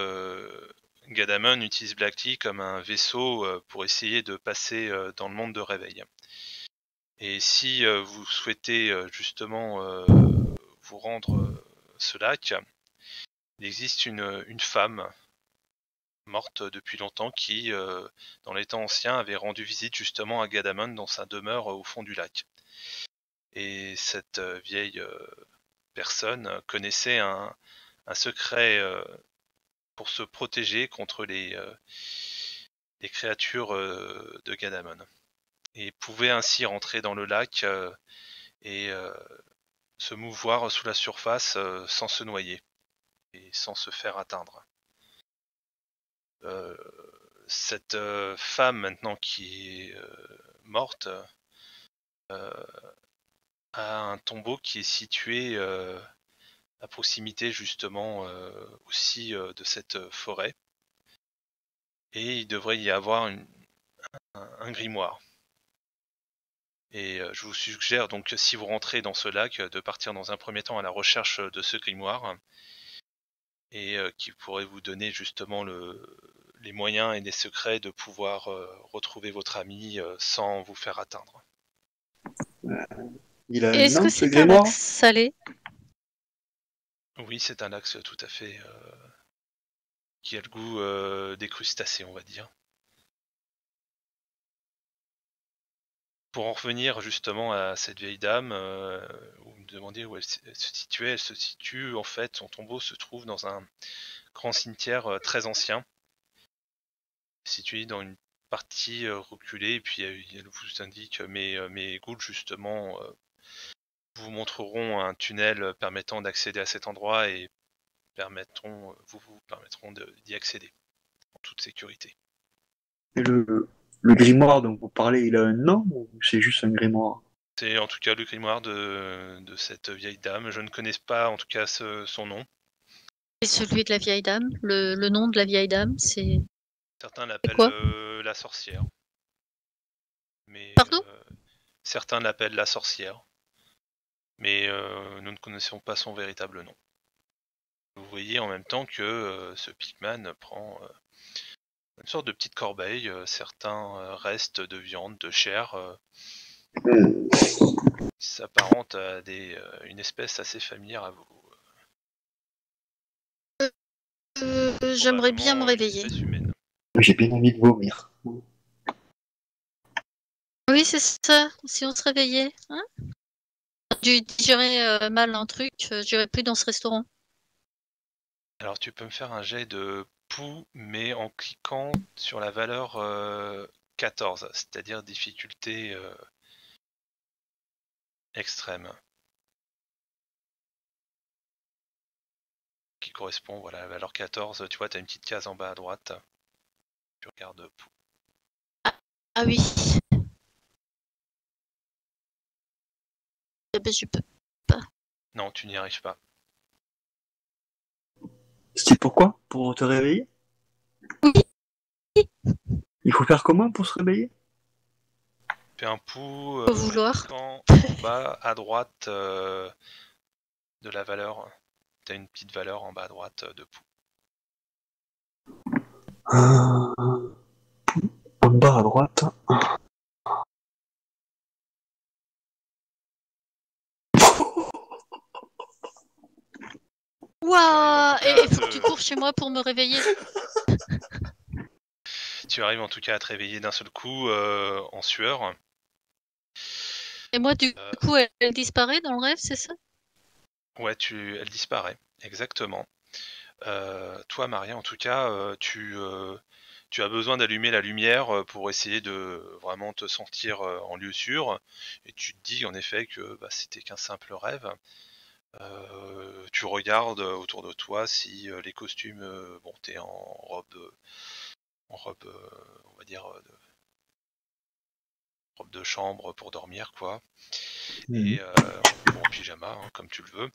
Gadamon utilise Blackley comme un vaisseau pour essayer de passer dans le monde de réveil. Et si vous souhaitez justement vous rendre ce lac, il existe une femme morte depuis longtemps qui, dans les temps anciens, avait rendu visite justement à Gadamon dans sa demeure au fond du lac. Et cette vieille personne connaissait un secret pour se protéger contre les créatures de Gadamon. Et pouvait ainsi rentrer dans le lac et se mouvoir sous la surface sans se noyer et sans se faire atteindre. Cette femme maintenant qui est morte a un tombeau qui est situé à proximité justement aussi de cette forêt. Et il devrait y avoir un grimoire. Et je vous suggère donc, si vous rentrez dans ce lac, de partir dans un premier temps à la recherche de ce grimoire, et qui pourrait vous donner justement les moyens et les secrets de pouvoir retrouver votre ami sans vous faire atteindre. Il a un Est-ce nom, que ce c'est un lac grimoire? salé? Oui, c'est un axe tout à fait qui a le goût des crustacés, on va dire. Pour en revenir justement à cette vieille dame, vous me demandez où elle se situait. Elle se situe, en fait, son tombeau se trouve dans un grand cimetière très ancien, situé dans une partie reculée, et puis elle vous indique mes ghouls justement vous montreront un tunnel permettant d'accéder à cet endroit et vous permettront d'y accéder en toute sécurité. Et le grimoire dont vous parlez, il a un nom ou c'est juste un grimoire? C'est en tout cas le grimoire de cette vieille dame. Je ne connais pas en tout cas son nom. Et celui de la vieille dame? Le nom de la vieille dame, c'est Certains l'appellent quoi? la sorcière. Mais Pardon? certains l'appellent la sorcière. Mais nous ne connaissons pas son véritable nom. voyez en même temps que ce Pigman prend une sorte de petite corbeille, certains restes de viande, de chair, qui s'apparentent à une espèce assez familière à vous. J'aimerais bien me Probablement une réveiller. espèce humaine. J'ai bien envie de vomir. Oui, c'est ça. Si on se réveillait, hein? J'ai dû digérer mal un truc, j'irai plus dans ce restaurant. Alors tu peux me faire un jet de pouls, mais en cliquant sur la valeur 14, c'est-à-dire difficulté extrême. Qui correspond, voilà, à la valeur 14, tu vois, tu as une petite case en bas à droite. Tu regardes pouls. Ah oui. Eh ben, je peux. Non, tu n'y arrives pas. C'était pourquoi? Pour te réveiller? Oui. Il faut faire comment pour se réveiller? Fais un pouls Au vouloir. cliquant en bas à droite de la valeur. Tu as une petite valeur en bas à droite de pouls. En bas à droite. Waouh! Tu arrives en tout cas Et il faut que tu cours chez moi pour me réveiller. Tu arrives en tout cas à te réveiller d'un seul coup en sueur. Et moi, du coup, elle disparaît dans le rêve, c'est ça? Ouais, elle disparaît, exactement. Toi, Maria, en tout cas, tu as besoin d'allumer la lumière pour essayer de vraiment te sentir en lieu sûr. Et tu te dis en effet que c'était qu'un simple rêve. Tu regardes autour de toi si les costumes, bon, t'es en robe, on va dire, robe de chambre pour dormir, quoi. Et en pyjama, hein, comme tu le veux.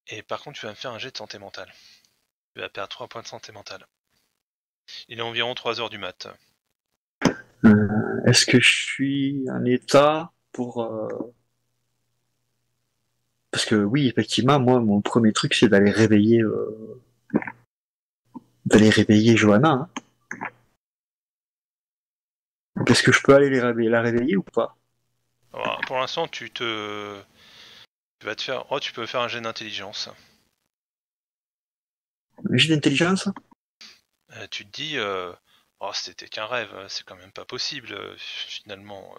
Et par contre, tu vas me faire un jet de santé mentale. Tu vas perdre 3 points de santé mentale. Il est environ 3h du mat. Est-ce que je suis en état pour... Parce que oui, effectivement, moi, mon premier truc, c'est d'aller réveiller Johanna. Hein. Est-ce que je peux aller la réveiller ou pas? Alors, pour l'instant, tu vas te faire... Oh, tu peux faire un jet d'intelligence. J'ai d'intelligence? Tu te dis... Oh, c'était qu'un rêve, c'est quand même pas possible, finalement.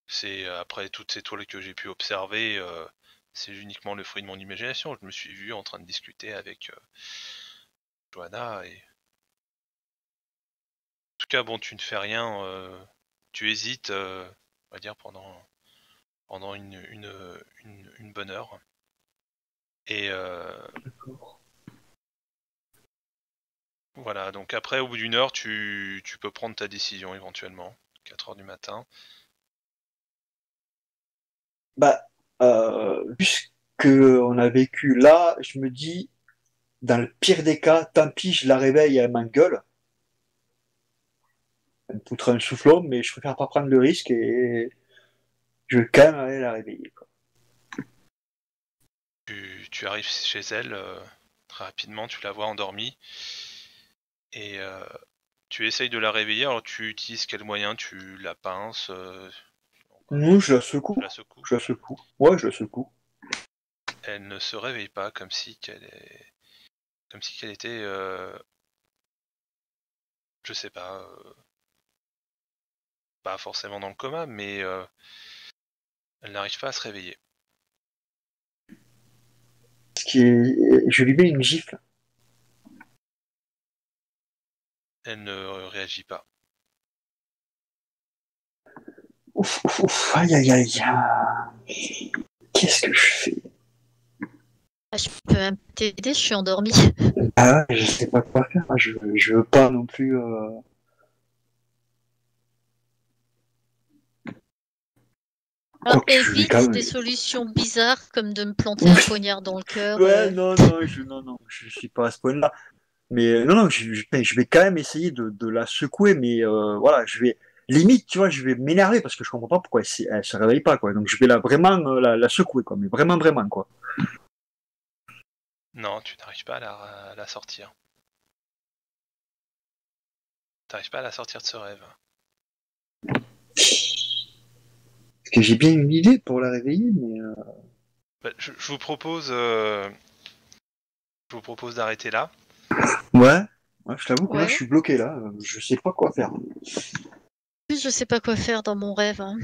C'est après toutes ces toiles que j'ai pu observer, c'est uniquement le fruit de mon imagination. Je me suis vu en train de discuter avec Johanna et... En tout cas, bon, tu ne fais rien, tu hésites, on va dire, pendant une bonne heure. Et voilà, donc après, au bout d'une heure, tu peux prendre ta décision éventuellement. 4h du matin. Bah, vu ce qu'on a vécu là, je me dis, dans le pire des cas, tant pis, je la réveille et elle m'engueule. Elle me foutra un soufflot, mais je préfère pas prendre le risque et je vais quand même aller la réveiller. Quoi. Tu arrives chez elle, très rapidement, tu la vois endormie. Et tu essayes de la réveiller, alors tu utilises quel moyen? Tu la pinces Non, je la secoue. Tu la secoues. Je la secoue. Ouais, je la secoue. Elle ne se réveille pas, comme si qu'elle était, je sais pas, pas forcément dans le coma, mais elle n'arrive pas à se réveiller. Je lui mets une gifle. Elle ne réagit pas. Ouf, ouf, ouf, aïe, aïe, aïe. Qu'est-ce que je fais? Ah, je peux même t'aider, je suis endormie. Ah ouais, je sais pas quoi faire. Je veux pas non plus... Alors, Quoique, je vais évite quand même- des solutions bizarres comme de me planter un poignard dans le cœur. Ouais, non, je suis pas à ce point-là. Mais non, je vais quand même essayer de la secouer, mais voilà, je vais limite, tu vois, je vais m'énerver parce que je comprends pas pourquoi elle se réveille pas, quoi. Donc je vais vraiment la secouer, quoi. Mais vraiment, quoi. Non, tu n'arrives pas à la sortir. T'arrives pas à la sortir de ce rêve. Parce que j'ai bien une idée pour la réveiller, mais... Bah, je vous propose d'arrêter là. Ouais, je t'avoue que là, Ouais. je suis bloqué, là. Je sais pas quoi faire. En plus, je sais pas quoi faire dans mon rêve. Hein.